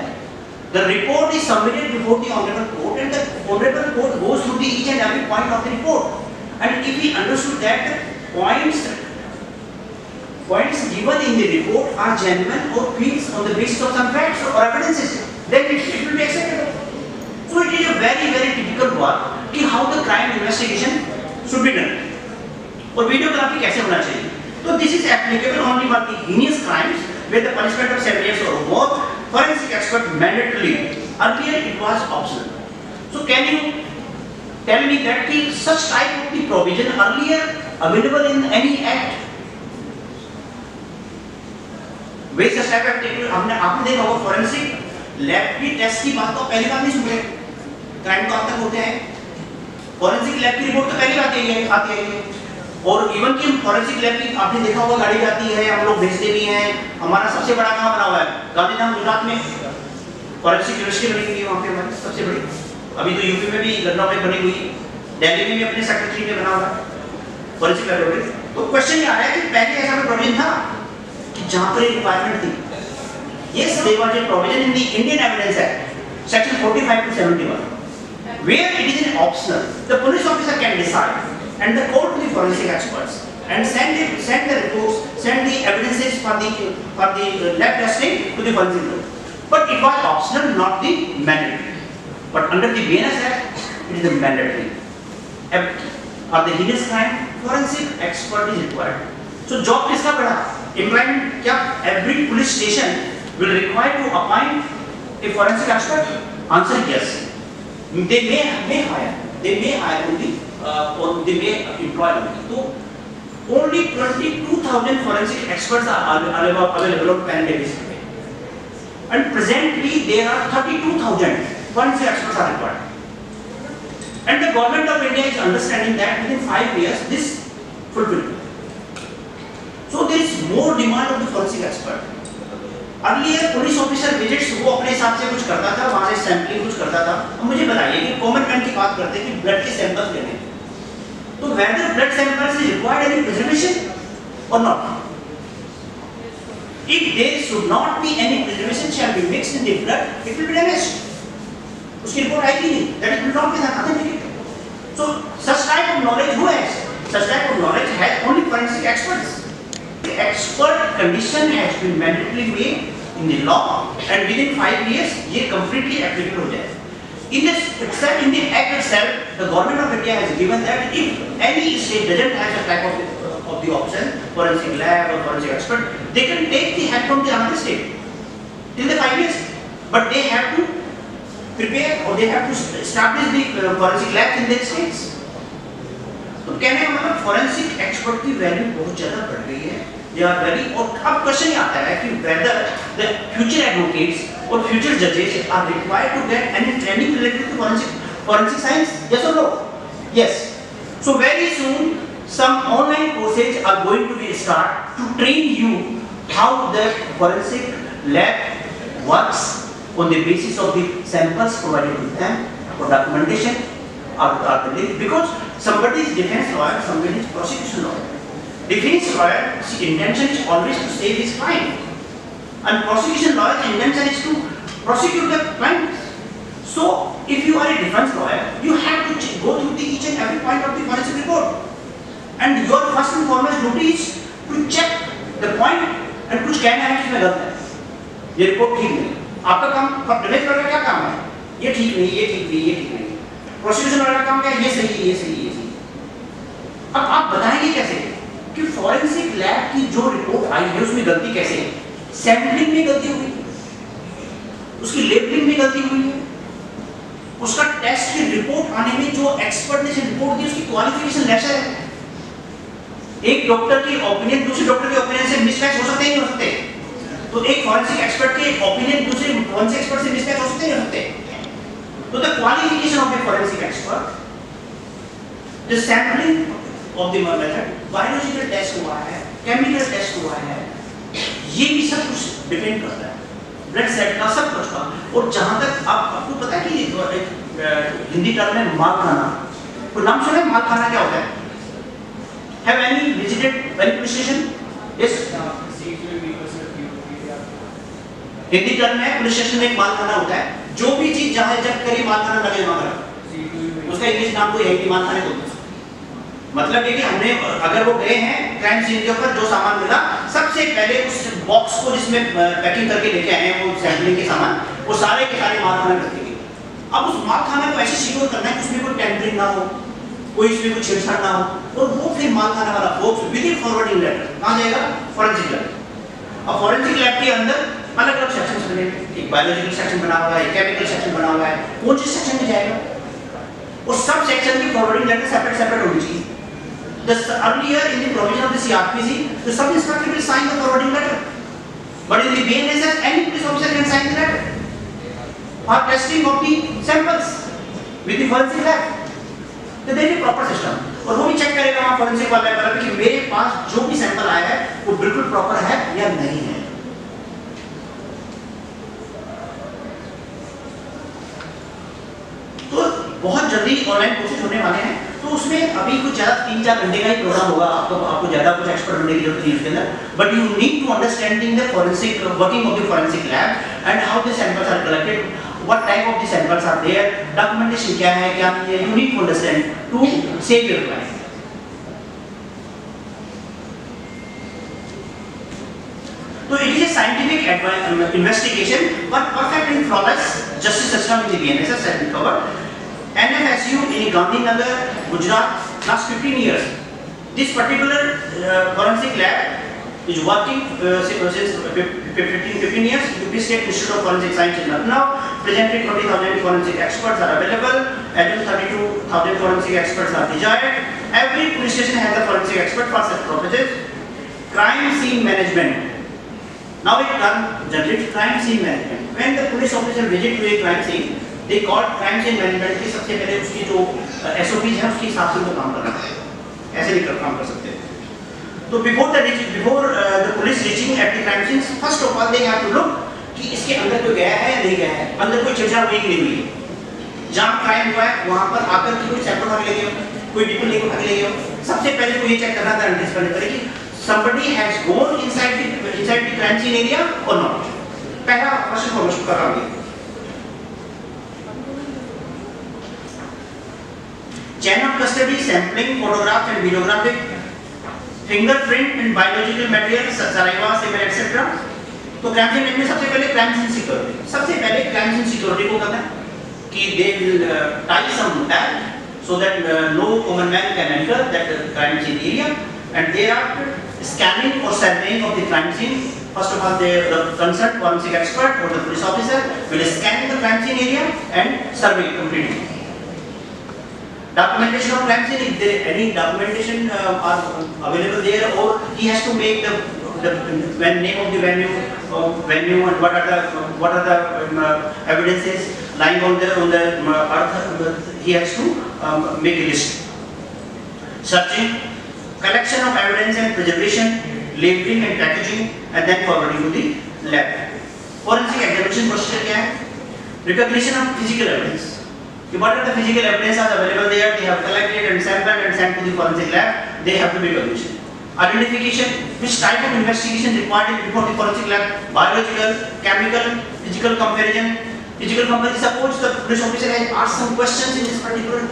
The report is submitted before the honorable court, and the honorable court goes through each and every point of the report. And if we understood that the points given in the report are genuine or based on the basis of some facts or evidences, then it will be acceptable. So it is a very very typical work कि how the crime investigation should be done और videography कैसे होना चाहिए। तो this is applicable only for the heinous crimes where the punishment of 7 years or more. Forensic expert mandatorily. Earlier it was optional. So can you tell me that such type of the provision earlier available in any act? Where such type of technique आपने देखा होगा forensic lab की test की बात तो पहली बार नहीं सुन रहे, क्राइम तो अब तक होते हैं, forensic lab की रिपोर्ट तो पहली बार आती है। और इवन कि फॉरेंसिक लैब की आपने देखा होगा गाड़ी जाती है, हम लोग भेजते भी हैं। हमारा सबसे बड़ा कहाँ बना हुआ है? गांधीधाम गुजरात में फॉरेंसिक यूनिवर्सिटी बनी हुई है, वहाँ पे हमारी सबसे बड़ी। अभी तो यूपी में भी लखनऊ में बनी हुई, दिल्ली में भी अपने सेक्टर 3 में बना हुआ है फॉरेंसिक लैबोरेटरी। तो क्वेश्चन ये आ रहा है कि पहले ऐसा कोई प्रोविजन था कि जहाँ पर रिक्वायरमेंट थी? Yes, there was a provision in the Indian Evidence Act, section 45 to 71, where it is an optional. The police officer can decide and the court to the forensic experts and send the reports, send the evidences for the lab testing to the forensic group. But it was optional, not the mandatory. But under the BNS Act, it is a mandatory. For the heinous crime, forensic expert is required. So job किसका बढ़ा? Employment क्या? Every police station will require to appoint a forensic expert? Answer yes. They may hire only, or they may employ only. So only 22,000 forensic experts are available on pan-India basis. And presently there are 32,000 forensic experts are required. And the government of India is understanding that within 5 years this fulfilled. So there is more demand of the forensic expert. Earlier police officer visits वो अपने हिसाब से कुछ करता था, वहाँ से sampling कुछ करता था. अब मुझे बताइए कि कॉमन मैन की बात करते हैं कि ब्लड के सैंपल्स लेने हैं. तो whether blood samples is required any preservation or not? If there should not be any preservation shall be mixed in the blood, it will be damaged. उसकी रिपोर्ट आएगी नहीं. That is not be authentic. So such type of knowledge who has? Such type of knowledge has only forensic experts. The expert condition has been mandatorily made in the law, and within 5 years ये completely applicable हो जाए. In the act itself, the government of India has given that if any state doesn't have a type of the option, forensic lab or forensic expert, they can take the help from the another state till the 5 years, but they have to prepare or they have to establish the forensic labs in their states. तो कहने का मतलब forensic expert की value बहुत ज़्यादा बढ़ गई है. They are very, और अब क्वेश्चन ये आता है कि whether the future advocates or future judges are required to get any training related to forensic science? Yes or no? Yes. So very soon some online courses are going to be start to train you how the forensic lab works on the basis of the samples provided with them for documentation are because somebody is defense lawyer, somebody is prosecution lawyer. Defense lawyer's intention is always to save his client, and prosecution lawyer's intention is to prosecute the client. So if you are a defense lawyer, you have to go through each and every point of the forensic report, and your first and foremost duty is to check the point and कुछ कहना है किसमें गलत है, ये report ठीक नहीं. आपका काम डिफेंस लॉयर का क्या काम है? ये ठीक नहीं, ये ठीक नहीं, ये ठीक नहीं. प्रोसिक्यूशन लॉयर का काम क्या है? ये सही है, ये सही है, ये सही. अब आप बताएंगे कैसे कि फॉरेंसिक लैब की जो रिपोर्ट आई है उसमें गलती कैसे है? सैंपलिंग में गलती हुई, उसकी लेबलिंग में गलती हुई है, उसका टेस्ट की रिपोर्ट आने में जो एक्सपर्ट ने रिपोर्ट दी उसकी क्वालिफिकेशन लेसर है. एक डॉक्टर की ओपिनियन दूसरे डॉक्टर के ओपिनियन से मिसमैच हो सकते हैं, नहीं हो सकते? तो एक फॉरेंसिक एक्सपर्ट के ओपिनियन दूसरे फॉरेंसिक एक्सपर्ट से मिसमैच हो सकते हैं, नहीं हो सकते? तो the qualification of A forensic expert, the sampling of the method, biological test हुआ है, chemical test हुआ है, ये भी सब कुछ डिपेंड करता है, ब्लड सेट का सब कुछ का. और जहाँ तक आपको पता है कि हिंदी टर्म में मालखाना, तो नाम सुना है मालखाना क्या होता है? Have any visited any police station? Yes. Hindi term में पुलिस स्टेशन में एक मालखाना होता है. जो भी चीज जहाँ जब करी मालखाना लगे वहाँ उसका इंग्लिश नाम को यही मालखाने बोलते हैं. मतलब ये कि हमने अगर वो गए हैं क्राइम सीन के ऊपर, जो सामान मिला सबसे पहले उस बॉक्स को जिसमें पैकिंग करके लेके आए हैं वो सैंपलिंग के सामान, वो सारे के सारे मालखाने रख देंगे. अब उस मालखाने को ऐसे सिक्योर करना है कि उसमें कोई टेम्परिंग ना हो, कोई इसमें कुछ छेड़छाड़ ना हो, और वो फिर मालखाने वाला box within forwarding letter कहाँ जाएगा? Forensic lab. अब फॉरेंसिक लैब के अंदर अलग अलग सेक्शन बने हैं. एक बायोलॉजिकल सेक्शन बना हुआ है, केमिकल सेक्शन बना हुआ है. कौन से सेक्शन में जाएगा? और सब सेक्शन की फॉरवर्डिंग लेटर सेपरेट सेपरेट होनी चाहिए. Earlier in the provision of the CRPC, the sub inspector will sign the forwarding letter, but in the BNSS, any police officer can sign the letter for testing of the samples with the forensic lab. तो there is a proper system, और वो भी check करेगा वहाँ forensic वाला पर कि मेरे पास जो भी सैंपल आया है वो बिल्कुल प्रॉपर है या नहीं है. तो बहुत जल्दी ऑनलाइन कोर्सेज होने वाले हैं. तो उसमें अभी कुछ ज़्यादा 3-4 घंटे का ही प्रोग्राम होगा. आपको ज़्यादा कुछ एक्सपर्ट बनने की जरूरत नहीं है उसके अंदर, but you need to understanding the forensic working of the forensic lab and how the samples are collected, what type of the samples are there, documentation क्या है क्या नहीं है. You need to understand to save your client. तो it is a scientific investigation but perfect and flawless justice system in the BNSS has been covered. NFSU in Gandhinagar, Gujarat, last 15 years, This particular forensic lab is working since 15 years. UP State Institute of Forensic Science in Lucknow. Presently 20,000 forensic experts are available. As 32,000 forensic experts are desired. Every police station has a forensic expert for such purposes. Crime scene management. Now it comes generally crime scene management. When the police officer visit to a crime scene, they call crime scene management की सबसे पहले उसकी जो SOPs हैं उसके हिसाब से उनको काम करना है. ऐसे नहीं काम कर सकते. तो before the police reaching at the crime scene, first of all they have to look कि इसके अंदर कोई गया है या नहीं गया है, अंदर कोई छेड़छाड़ हुई कि नहीं हुई. जहाँ crime हुआ है वहाँ पर आकर कोई सैंपल उठा के ले गया, कोई डिटेल लेकर उठा के ले गया. सबसे पहले तो ये चेक करना था एनालिसिस करने पड़ेगी somebody has gone inside the crime scene area or not. पहला first information कर रहा हूँ. Chain of custody, sampling, photographs and videographic, fingerprint and biological materials, saliva, semen, etc. तो crime scene में सबसे पहले crime scene security. सबसे पहले crime scene security को करना है कि they will tie some tag so that no common man can enter that crime scene area, and thereafter scanning or surveying of the crime scene. First of all, the concerned forensic expert or the police officer will scan the crime scene area and survey completely. Documentation of crime scene, if there any documentation are available there, or he has to make the name of the venue and what are the evidences lying on the earth. He has to make a list. Searching, collection of evidence and preservation, labeling and packaging, and then forwarding to the lab. Forensic examination procedure क्या है? Recognition of physical evidence. What are the physical evidence are available there? They have collected and sampled and sent to the forensic lab. They have to be recognition. Identification, which type of investigation required before the forensic lab? Biological, chemical, physical comparison. Physical comparison. Suppose the police officer has asked some questions in this particular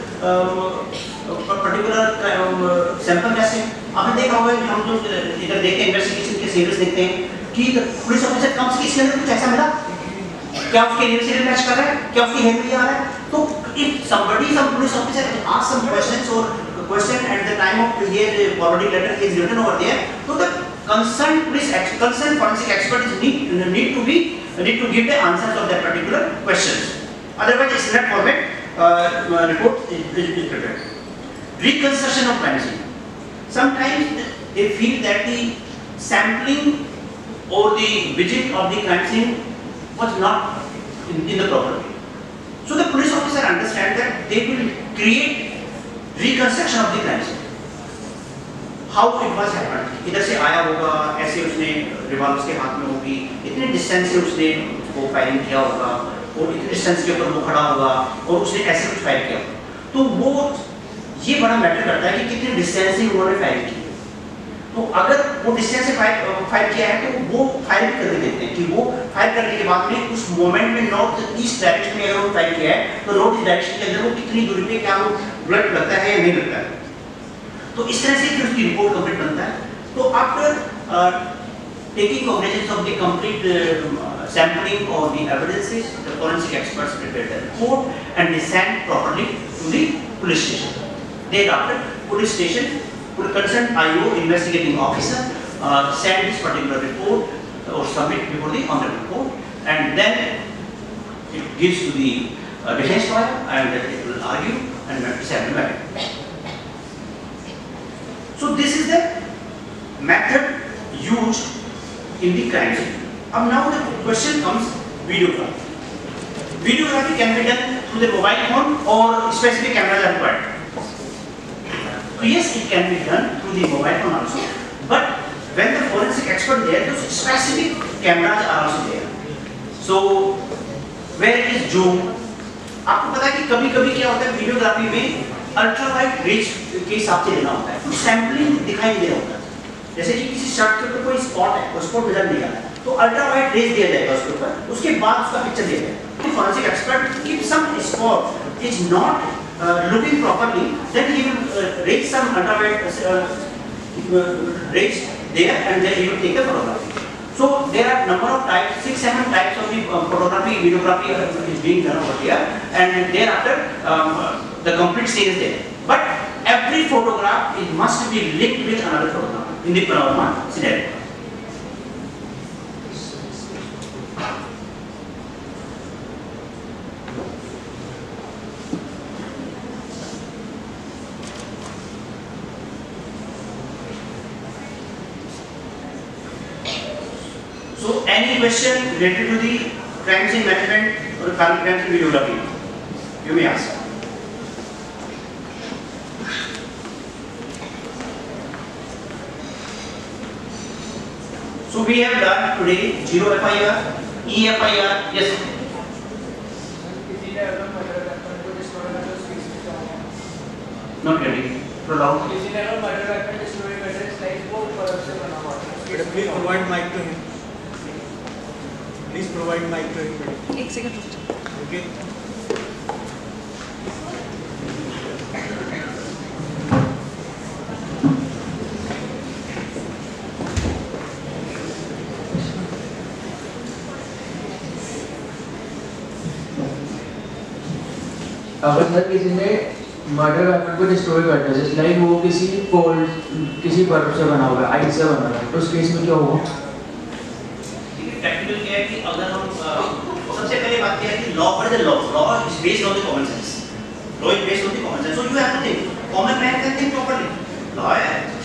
sample जैसे आपने देखा होगा कि हम तो इधर देखते हैं इन्वेस्टिगेशन के सीरीज देखते हैं कि पुलिस ऑफिसर कम से इसके अंदर कुछ ऐसा मिला क्या उसके नेम सीरियल मैच कर रहा है क्या उसकी हेड में आ रहा है तो if somebody some police officer ask some questions or question at the time of the forwarding letter is written over there so the concerned forensic expert is need to give the answers of that particular questions. Otherwise it's not format report is prepared. Reconstruction of crime scene. Sometimes they feel that the sampling or the visit of the crime scene was not in the proper way. So the police officer understand that they will create reconstruction of the crime scene. How it was happened. इधर से आया होगा, ऐसे उसने revolver उसके हाथ में होगी, इतने डिस्टेंस से उसने उसको फायरिंग किया होगा, और इतने डिस्टेंस के ऊपर वो खड़ा होगा, और उसने ऐसे कुछ फायर किया होगा. तो वो ये बड़ा मैटर करता है कि कितने डिस्टेंस से उन्होंने फायर की. तो अगर वो डिस्टेंस से फायर किया है तो वो फायर भी करके देते हैं कि वो फायर करने के बाद में उस मोमेंट में नॉर्थ ईस्ट डायरेक्शन में अगर वो फायर किया है तो नॉर्थ ईस्ट डायरेक्शन के अंदर वो कितनी दूरी पे क्या वो बुलेट लगता है या नहीं लगता है. तो इस तरह से फिर उसकी रिपोर्ट कंप्लीट बनता है. तो after taking cognizance of the complete sampling or the evidences, the forensic experts prepare the report and they send properly to the police station. Thereafter, police station, concerned IO investigating officer send this particular report or submit before the honorable court, and then it gives to the defense lawyer and it will argue and send the verdict. So this is the method used in the crime scene. Now the question comes videography. Videography can be done through the mobile phone or specific cameras are required. So yes, it can be done through the mobile phone also. But when the forensic expert there, those specific cameras are also there. So where is zoom? आपको पता है कि कभी-कभी क्या होता है videography में ultra wide range के हिसाब से लेना होता है. तो सैंपलिंग दिखाई नहीं दे रहा होता. जैसे कि किसी शर्ट के ऊपर कोई स्पॉट है, वो स्पॉट नजर नहीं आ रहा है, तो अल्ट्रा वाइड रेंज दिया जाएगा उसके ऊपर, उसके बाद उसका पिक्चर दिया जाएगा. Forensic expert if some spot is not looking properly, then he will raise some ultra wide rays there and then he will take the photography. So there are number of types, 6-7 types of the photography, videography is being done over here, and thereafter the complete scene is there. But every every photograph it must be linked with another photograph in the panorama scenario. So, any question related to the crime scene management or crime scene videography, you may ask. So we have learned today 0 FIR, EFIR, yes. Not getting prolonged. Please provide mic to him. Please provide mic to him. एक second रुक जाओ. Okay. अगर sir किसी ने murder weapon को destroy कर दिया, जैसे लाइक वो किसी कोल्ड किसी बर्फ से बना हुआ है, आइस से बना हुआ है, तो उस केस में क्या होगा? प्रैक्टिकल क्या है कि अगर हम सबसे पहले बात क्या है कि लॉ पर law is based on the common sense. Law is based on the common sense. So you have to think common man can think properly. Law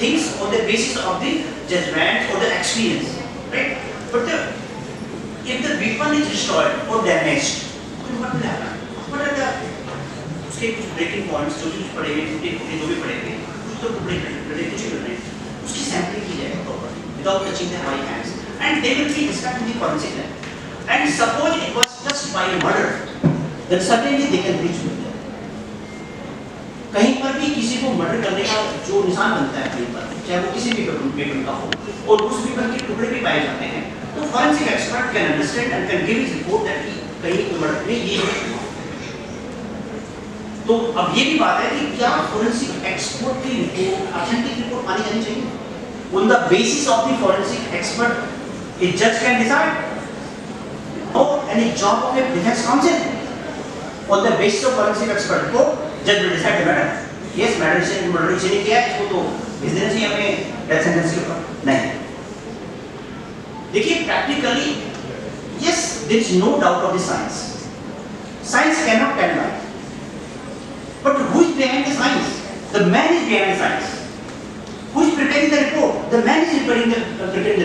thinks on the basis of the judgement और the experience, right? But if the weapon is destroyed or damaged, then what will happen? What are the उसके कुछ breaking points जो कुछ पड़ेंगे, टूटे जो भी पड़ेंगे, कुछ तो टुकड़े कुछ ही करने, उसकी सैंपलिंग की जाएगी properly without touching their high hands, and they will be described in the forensic lab. And suppose it was just by a murder, then certainly they can reach with them. कहीं पर भी किसी को murder करने का जो निशान बनता है कहीं पर, चाहे वो किसी भी वेपन का हो, और उस वेपन के टुकड़े भी पाए जाते हैं, तो forensic expert can understand and can give his report that कहीं को मर्डर में ये हुआ. तो अब ये भी बात है कि क्या फोरेंसिक एक्सपर्ट की रिपोर्ट ऑथेंटिक रिपोर्ट मानी जानी चाहिए? On the basis of the forensic expert, a judge can decide. No, any job of a defense counsel. On the basis of forensic expert report, judge will decide the matter. Yes, matter से murder किसी ने किया है, इसको तो भेज देना चाहिए हमें डेथ सेंटेंस के ऊपर. नहीं. देखिए practically, yes, there is no doubt of the science. Science cannot tell lie. But who is behind the science? The man is behind the science. Who is preparing the report? The man is preparing the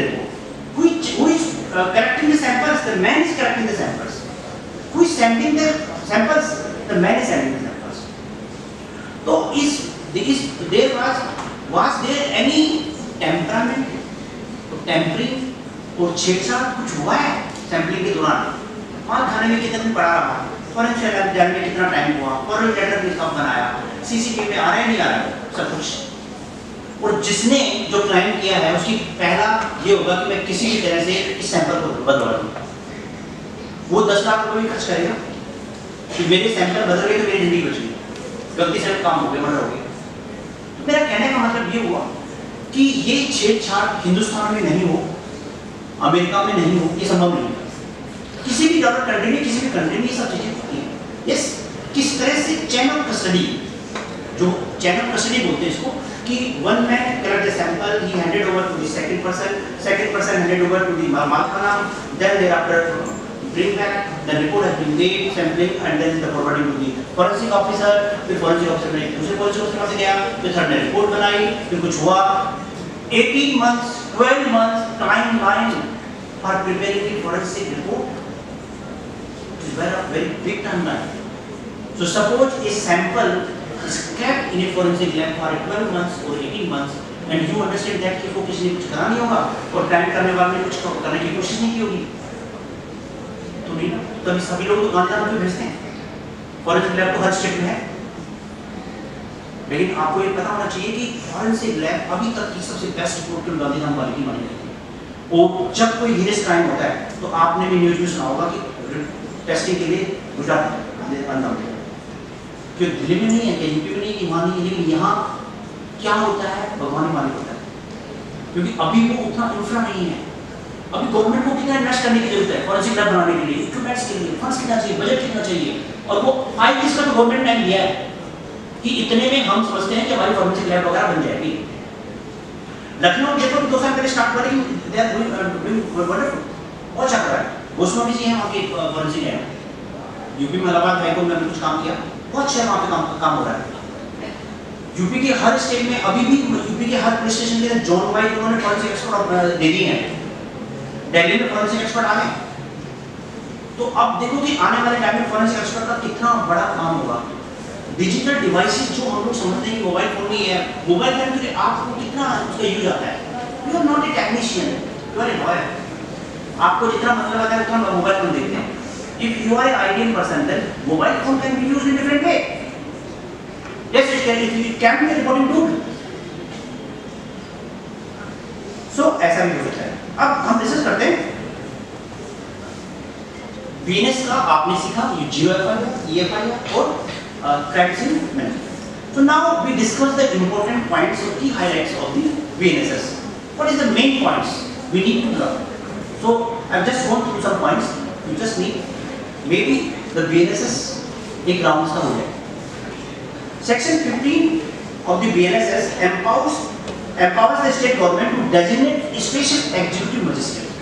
report. Who is correcting the samples? The man is correcting the samples. Who is sending the samples? The man is sending the samples. So was there any temperament, tampering और छेड़छाड़ कुछ हुआ है sampling के दौरान? माल खाने में कितने दिन पड़ा रहा? फॉरेंसिक लैब जाने में कितना टाइम हुआ? फॉरेन लेटर कब बनाया? सीसीटीवी में आ रहा है नहीं आ रहा है? सब कुछ. और जिसने जो क्राइम किया है उसकी पहला ये होगा कि मैं किसी भी तरह से इस सैंपल को बदलवा दूं. वो 10 लाख रुपए भी खर्च करेगा कि मेरे सैंपल बदल गए तो मेरी जिंदगी बच गई, गलती से काम हो गया, मर्डर हो गया. तो मेरा कहने का मतलब ये हुआ कि ये छेड़छाड़ हिंदुस्तान में नहीं हो, अमेरिका में नहीं हो, ये संभव नहीं है. किसी भी डेवलप्ड कंट्री में, किसी भी कंट्री में ये सब चीजें होती हैं. यस, किस तरह से चेन ऑफ कस्टडी, जो चेन ऑफ कस्टडी बोलते हैं इसको, कि one man collect the sample, he handed over to the second person handed over to the malkhana, then thereafter bring back the report has been made, sampling, and then the forwarding to the forensic officer. फिर forensic officer ने दूसरे forensic officer के पास गया, फिर third ने report बनाई, फिर कुछ हुआ. 18 months, 12 months timeline for preparing the forensic report. It is very big timeline. So suppose a sample is kept in a forensic lab for 12 months or 18 months, and you understand that कि वो किसी ने कुछ करा नहीं होगा और time करने वाले ने कुछ करने की कोशिश नहीं की होगी, तो नहीं ना. तो अभी सभी लोग तो गांधीधाम क्यों भेजते हैं? फॉरेंसिक लैब तो हर स्टेट में है. लेकिन आपको ये पता होना चाहिए कि फॉरेंसिक लैब अभी तक की सबसे बेस्ट पोर्टल गांधीधाम वाली की मानी जाती है. और जब कोई हीरेस क्राइम होता है तो आपने भी न्यूज में सुना होगा कि टेस्टिंग के लिए गुजरात में, क्यों दिल्ली में नहीं है, कहीं यूपी में नहीं, कि वहाँ नहीं है. लेकिन यहाँ क्या होता है, भगवान ही मालिक होता है, क्योंकि अभी वो उतना इंफ्रा नहीं है. अभी गवर्नमेंट को कितना इन्वेस्ट करने की जरूरत है फॉरेंसिक लैब बनाने के लिए, इक्विपमेंट्स के लिए, फंड्स कितना चाहिए, बजट कितना चाहिए, और वो 5 years का तो गवर्नमेंट टाइम दिया है कि इतने में हम समझते हैं कि हमारी फॉरेंसिक लैब वगैरह बन जाएगी। लखनऊ देखो 2 साल पहले स्टार्ट करेंगे, दे आर डूइंग वंडरफुल, बहुत अच्छा कर रहा है। गोस्वामी जी हैं वहाँ के फॉरेंसिक लैब, यूपी में इलाहाबाद हाईकोर्ट में कुछ काम किया, बहुत अच्छा वहाँ पे काम हो रहा है। यूपी के हर स्टेट में अभी भी यूपी के हर पुलिस स्टेशन के अंदर जोन वाइज उन्होंने फॉरेंसिक एक्सपर्ट दे दिए हैं। दिल्ली में फॉरेंसिक एक्सपर्ट आ गए, तो अब देखो कि आने वाले टाइम में फॉरेंसिक एक्सपर्ट का कितना बड़ा काम होगा। डिजिटल डिवाइसेस जो हम लोग समझते हैं कि मोबाइल फोन में है, मोबाइल फोन में आपको कितना उसका यूज आता है। You are not a technician, you are a lawyer. आपको जितना मतलब आता है उतना मोबाइल फोन देखते हैं। If you are a ideal person then mobile phone can be used in different way. Yes, it can be a reporting tool. So ऐसा भी हो सकता है। अब हम डिस्कस करते हैं बीएनएस का। आपने सीखा ये जीओएफआई, ईएफआई और crime management. So now we discuss the important points or key highlights of the BNSS. What is the main points we need to learn? So I've just gone through some points. You just need maybe the BNSS एक round का हो जाए। Section 15 of the BNSS empowers the state government to designate special executive magistrate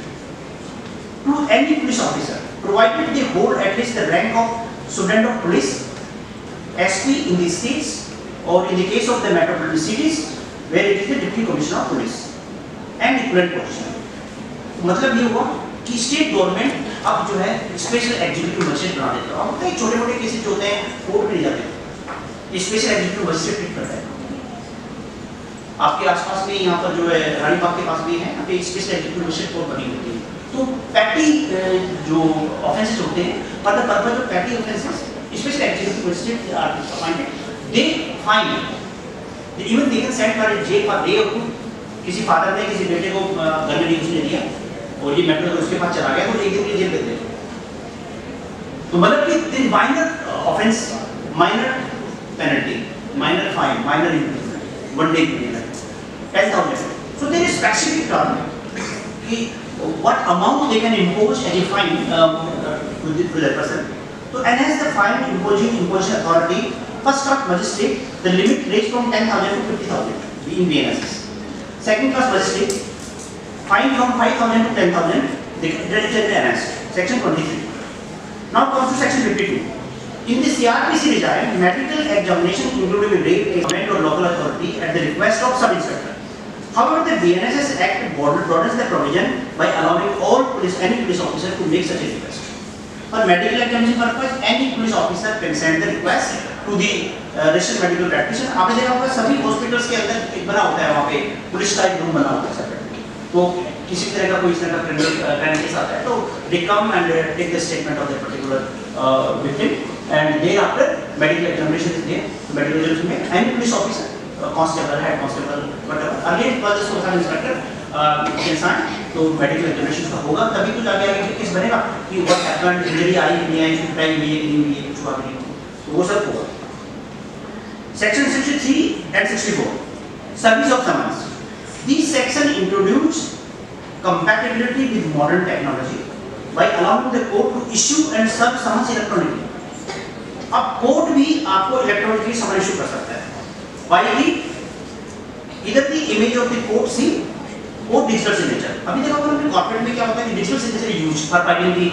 to any police officer, provided they hold at least the rank of Superintendent of Police, SP in the states, or in the case of the metropolitan cities, where it is the Deputy Commissioner of Police and equivalent position. मतलब ये हुआ कि state government अब जो है special executive magistrate बना देता है। अब कई छोटे-मोटे केसेस जो होते हैं कोर्ट में नहीं जाते, स्पेशल एग्जीक्यूटिव मजिस्ट्रेट ट्रीट करता है। आपके आसपास में यहाँ पर जो है रानीबाग के पास भी है, यहाँ पे स्पेशल एग्जीक्यूटिव मजिस्ट्रेट कोर्ट बनी होती है। तो पैटी जो ऑफेंसेस होते हैं, for the purpose of petty offences special executive magistrate are appointed. They fine, even they can send for jail for day और 2। किसी फादर ने किसी बेटे को घर में नहीं घुसने दिया और ये मैटर उसके पास चला गया तो एक दिन के लिए जेल भेज दे। तो मतलब कि minor offence, minor penalty, minor fine, minor imprisonment, 1 day imprisonment, 10,000. So there is specific term what amount they can impose as a fine to the person. To enhance the fine imposition authority, first class magistrate, the limit raised from 10,000 to 50,000 in BNSS. Second class magistrate, fine from 5,000 to 10,000, they can enhance. Section 23. Now comes to section 52. In the CRPC regime, medical examination including a government or local authority at the request of sub-inspector. However, the BNSS Act broadens the provision by allowing any police officer to make such a request. For medical examination purpose, any police officer can send the request to the registered medical practitioner. आपने देखा होगा सभी hospitals के अंदर एक बना होता है, वहाँ पे पुलिस का एक रूम बना होता है सेपरेट। तो किसी तरह का कोई इस तरह का क्राइम केस आता है तो they come and take the statement of the particular victim. And thereafter medical examination is there. So medical examination में any police officer, constable, head constable, whatever, again was the social inspector can sign. तो medical examination का होगा तभी तो जाके आगे case बनेगा कि what happened, injury आई नहीं आई, crime हुई है नहीं हुई है, कुछ हुआ नहीं, तो वो सब होगा। Section 63 and 64, service of summons. These sections introduce compatibility with modern technology by allowing the court to issue and serve summons electronically. अब कोर्ट भी आपको इलेक्ट्रॉनिकली समन इशू कर सकता है bye either the image of the court seal or digital signature. अभी देखो अपने corporate में क्या होता है कि digital signature use for filing the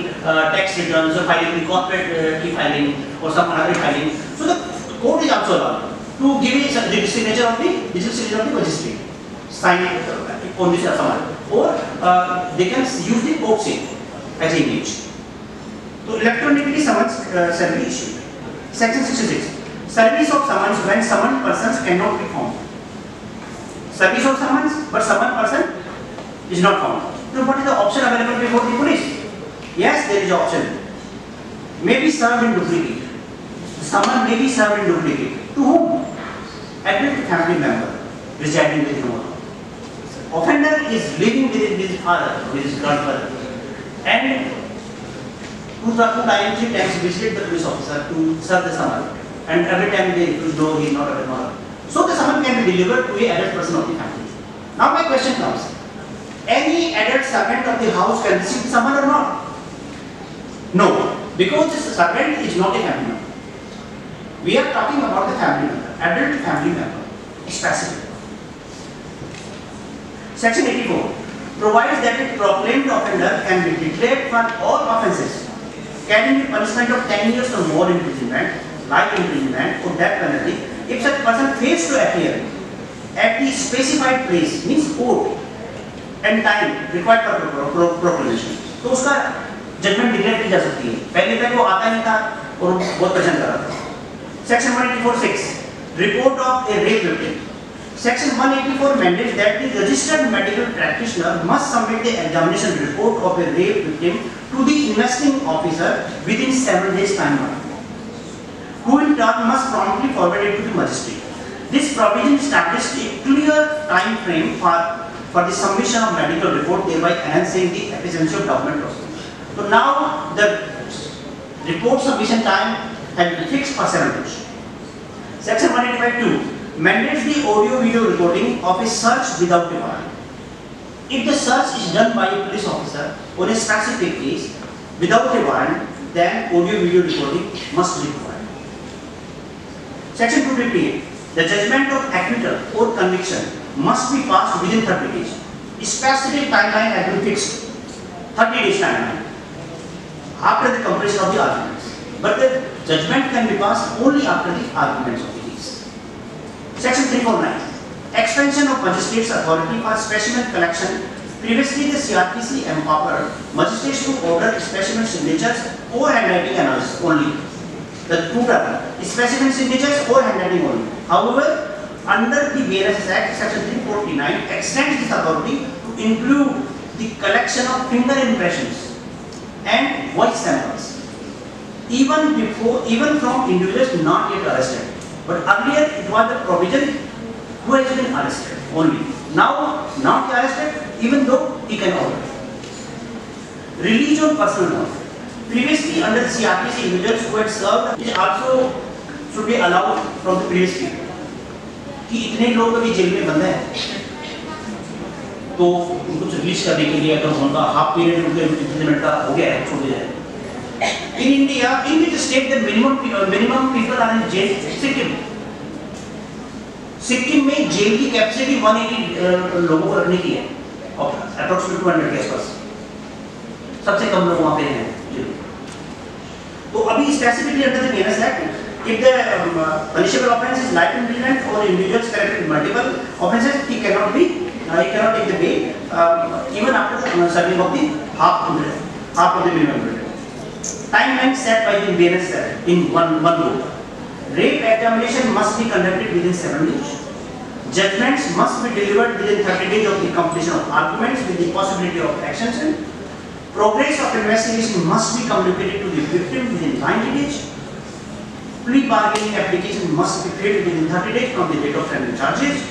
tax returns और फाइलिंग दी कॉर्पोरेट की फाइलिंग और some other filing. So the court is also allowed to give the signature of the digital signature of the magistrate signed on this summons or they can use the court seal as image. तो electronically summons shall be issued. Section 66. Service of summons when summoned persons cannot be found. Service of summons, but summoned person is not found. So what is the option available before the police? Yes, there is option. May be served in duplicate. Summon may be served in duplicate. To whom? Adult family member residing with him. Offender is living with his father, with his grandfather, and who time 3 times visited the police officer to serve the summon, and every time they know he is not a mother. So the summon can be delivered to a adult person of the family. Now my question comes: any adult servant of the house can receive the summon or not? No, because this servant is not a family member. We are talking about the family member. adult family member, specific. Section 84 provides that a proclaimed offender can be declared for all offences carrying a punishment of 10 years or more imprisonment, life imprisonment or death penalty if such person fails to appear at the specified place, means court, and time required for proclamation. तो उसका judgement declare की जा सकती है. पहले तक वो आता नहीं था और बहुत परेशान कर रहा था. Section 184(6) report of a rape victim. Section 184 mandates that the registered medical practitioner must submit the examination report of a rape victim to the investing officer within 7 days time, who in turn must promptly forward it to the magistrate. This provision established a clear time frame for the submission of medical report, thereby enhancing the efficiency of document processing. So now the report submission time has been fixed for 7 days. Section 185(2) mandates the audio-video recording of a search without a warrant. If the search is done by a police officer or a specific case without a warrant, then audio-video recording must be required. Section 258. The judgment of acquittal or conviction must be passed within 30 days. A specific timeline has been fixed. 30 days timeline after the completion of the arguments. But the judgment can be passed only after the arguments of the case. Section 349. Expansion of magistrates' authority for specimen collection. Previously, the CRPC empowered magistrates to order specimen signatures or handwriting analysis only. The two are specimen signatures or handwriting only. However, under the BNSS Act, Section 349 extends this authority to include the collection of finger impressions and voice samples, even from individuals not yet arrested. But earlier it was the provision who has been arrested only. Now, not arrested, even though he can order. Release on personal law. Previously, under the CRPC, individuals who had served is also should be allowed from the previous period. कि इतने लोग अभी jail में बंद हैं, तो उनको release करने के लिए अगर उनका हाफ पीरियड उनके इम्प्लीमेंट का हो गया है, छोड़ दिया जाए. In India, in which state the minimum people are in jail? Sikkim में जेल की कैपेसिटी 180 लोगों को रखने की है, अप्रोक्सीमेट 200 के आसपास. सबसे कम लोग वहाँ पे हैं. तो अभी specifically under the BNSS Act, if the punishable offence is life imprisonment or individuals committed multiple offences, he cannot take the bail even after the serving of the half of the minimum period. Timeline set by the BNSS Act in one rule. Rape examination must be conducted within 7 days. Judgments must be delivered within 30 days of the completion of arguments with the possibility of extension. Progress of investigation must be communicated to the victim within 90 days. Plea bargaining application must be filed within 30 days from the date of framing charges.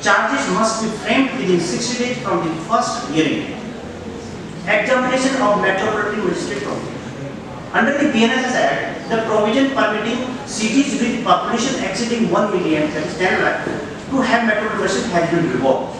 Charges must be framed within 60 days from the first hearing. Examination of metropolitan magistrate property. Under the BNSS Act, the provision permitting cities with population exceeding 1 million, that is 10 lakh, to have metropolitan magistrate has been revoked.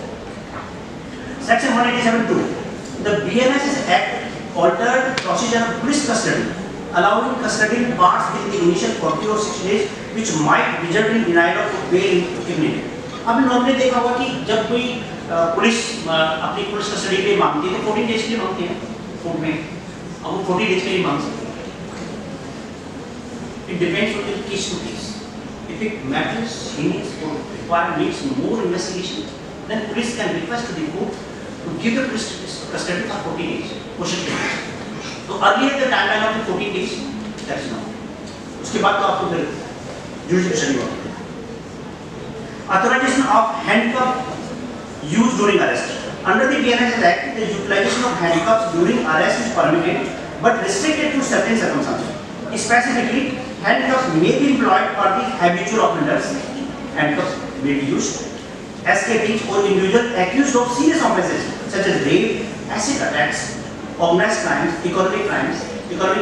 Section 187(2). The BNSS Act altered procedure of police custody, allowing custody parts within the initial 40 or 60 days, which might result in denial of bail immunity. आपने normally देखा होगा कि जब कोई police अपनी police custody के लिए मांगती है तो 14 डेज के लिए मांगती है कोर्ट में, अब वो 40 डेज के लिए मांग सकते हैं. It depends on the case to case. If it matters heinous or requires needs more investigation, then police can request to the court to give the police custody for 40 days. तो earlier the timeline of the 14 days, that's now. उसके बाद तो आपको फिर judicial custody होगी. Authorization of handcuff used during arrest. Under the BNSS Act, the utilization of handcuffs during arrest is permitted, but restricted to certain circumstances. Specifically, handcuffs may be employed for the habitual offenders. Handcuffs may be used. Escapees or individuals accused of serious offences such as rape, acid attacks, organized crimes, economic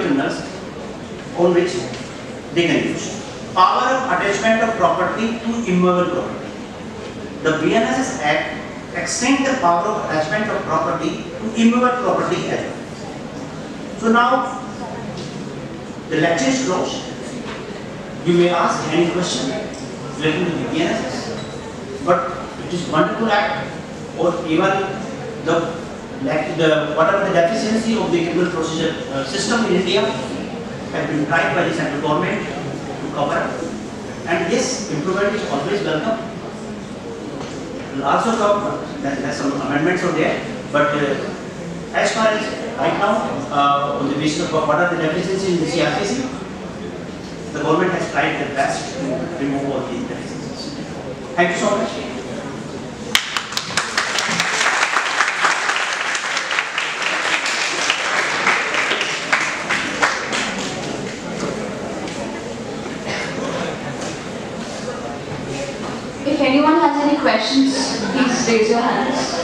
criminals, on which they can use. Power of attachment of property to immovable property. The BNSS Act extends the power of attachment of property to immovable property as well. So now, the lecture is closed. You may ask any question. relating to the BNSS. But it is wonderful act, or even whatever the deficiency of the criminal procedure system in India has been tried by the central government to cover up. And yes, improvement is always welcome. We'll also come, there's some amendments are there, but as far as right now, on the basis of what are the deficiencies in the CRPC, the government has tried their best to remove all these deficiencies. Thank you so much. If anyone has any questions, please raise your hands.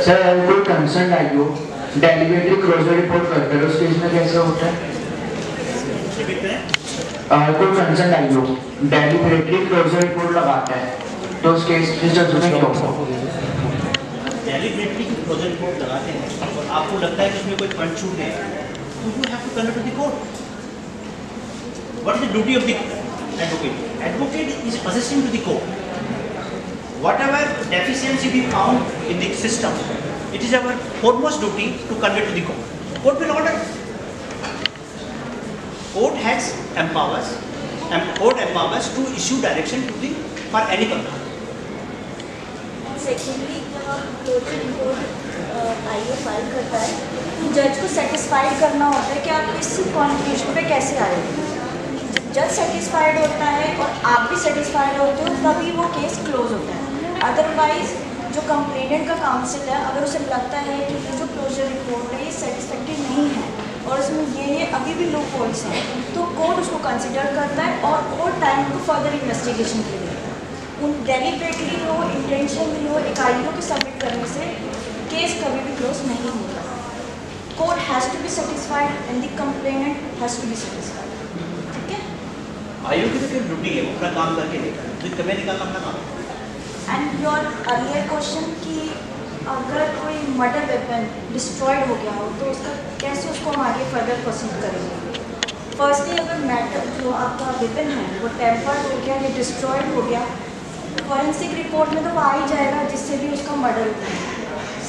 Sir कोई concern I हो डेलीगेटरी closure report करते हैं उस case में कैसे होता है? कोई कंसर्न आई हो डेलीगेटरी क्लोजर रिपोर्ट लगाता है तो उस केस में जज में क्या होगा? डेलीगेटरी क्लोजर रिपोर्ट लगाते हैं और आपको लगता है कि इसमें कोई पॉइंट छूट है तो you have to convert to the court. What is the duty of the advocate? Advocate is assisting to the court. Whatever deficiency we found in the system, it is our foremost duty to convey to the court. Court will order. Court empowers to issue direction to the for any purpose. Secondly, जब आप closure report IO file करता है तो जज को satisfied करना होता है कि आप इस कॉन्क्लूजन पे कैसे आए. जज सेटिस्फाइड होता है और आप भी सेटिस्फाइड होते हो तभी वो केस क्लोज होता है. अदरवाइज जो कंप्लेनेंट का काउंसिल है अगर उसे लगता है कि ये जो क्लोजर रिपोर्ट है ये सेटिस्फैक्टरी नहीं है और उसमें ये अभी भी लूप होल्स हैं तो कोर्ट उसको कंसिडर करता है और कोर्ट टाइम को फर्दर इन्वेस्टिगेशन के लिए उन डेलिबरेटली हो इंटेंशनली हो एक आईओ के सबमिट करने से केस कभी भी क्लोज नहीं होता. Court has to be satisfied and the complainant has to be satisfied. ठीक है. आईओ की तो फिर ड्यूटी है अपना काम करके देगा तो कभी निकालना अपना काम. एंड योर अर्लियर क्वेश्चन कि अगर कोई मर्डर वेपन डिस्ट्रॉयड हो गया हो तो उसका कैसे उसको हम आगे फर्दर प्रोसीड करेंगे. फर्स्टली अगर मैटर जो आपका वेपन है वो टेम्पर्ड हो गया या डिस्ट्रॉयड हो गया फॉरेंसिक रिपोर्ट में तो वो आ ही जाएगा जिससे भी उसका मर्डर होता है.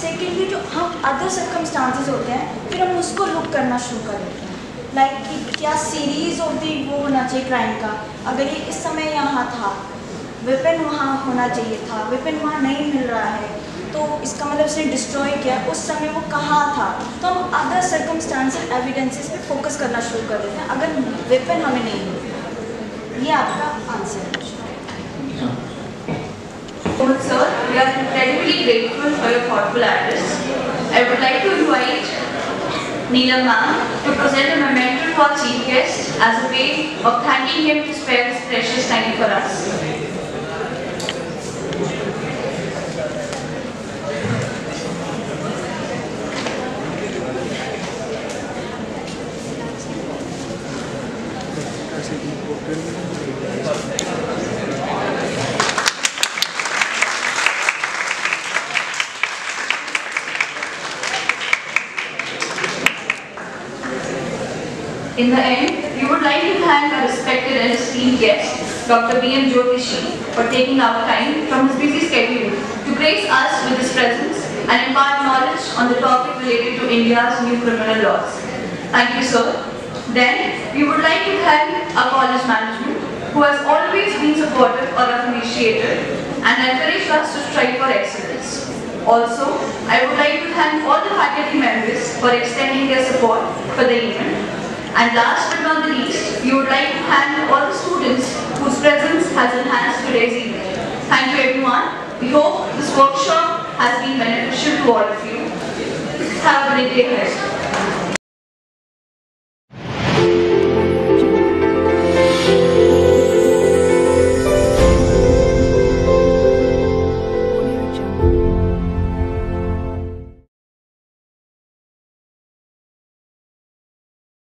सेकेंडली जो हम अदर सर्कमस्टांसेस होते हैं फिर हम उसको लुक करना शुरू कर देते हैं लाइक कि क्या सीरीज ऑफ दी वो होना चाहिए क्राइम का. अगर ये इस समय यहाँ था वेपन वहाँ होना चाहिए था वेपन वहाँ नहीं मिल रहा है तो इसका मतलब उसने डिस्ट्रॉय किया उस समय वो कहाँ था तो हम अदर सर्कमस्टांशियल एविडेंसेस पे फोकस करना शुरू कर देते हैं अगर वेपन हमें नहीं मिलता. ये आपका आंसर है. Sir, we are incredibly grateful for your thoughtful address. I would like to invite Neelam ma'am to present a memento to our chief guest as a way of thanking him to spare his precious time for us. In the end, we would like to thank our respected and esteemed guest, Dr. B.M. Jyotishi, for taking our time from his busy schedule to grace us with his presence and impart knowledge on the topic related to India's new criminal laws. Thank you, sir. Then, we would like to thank our college management, who has always been supportive of our initiative and encouraged us to strive for excellence. Also, I would like to thank all the faculty members for extending their support for the event. And last but not the least, we would like to thank all the students whose presence has enhanced today's event. Thank you everyone. We hope this workshop has been beneficial to all of you. Have a great day ahead.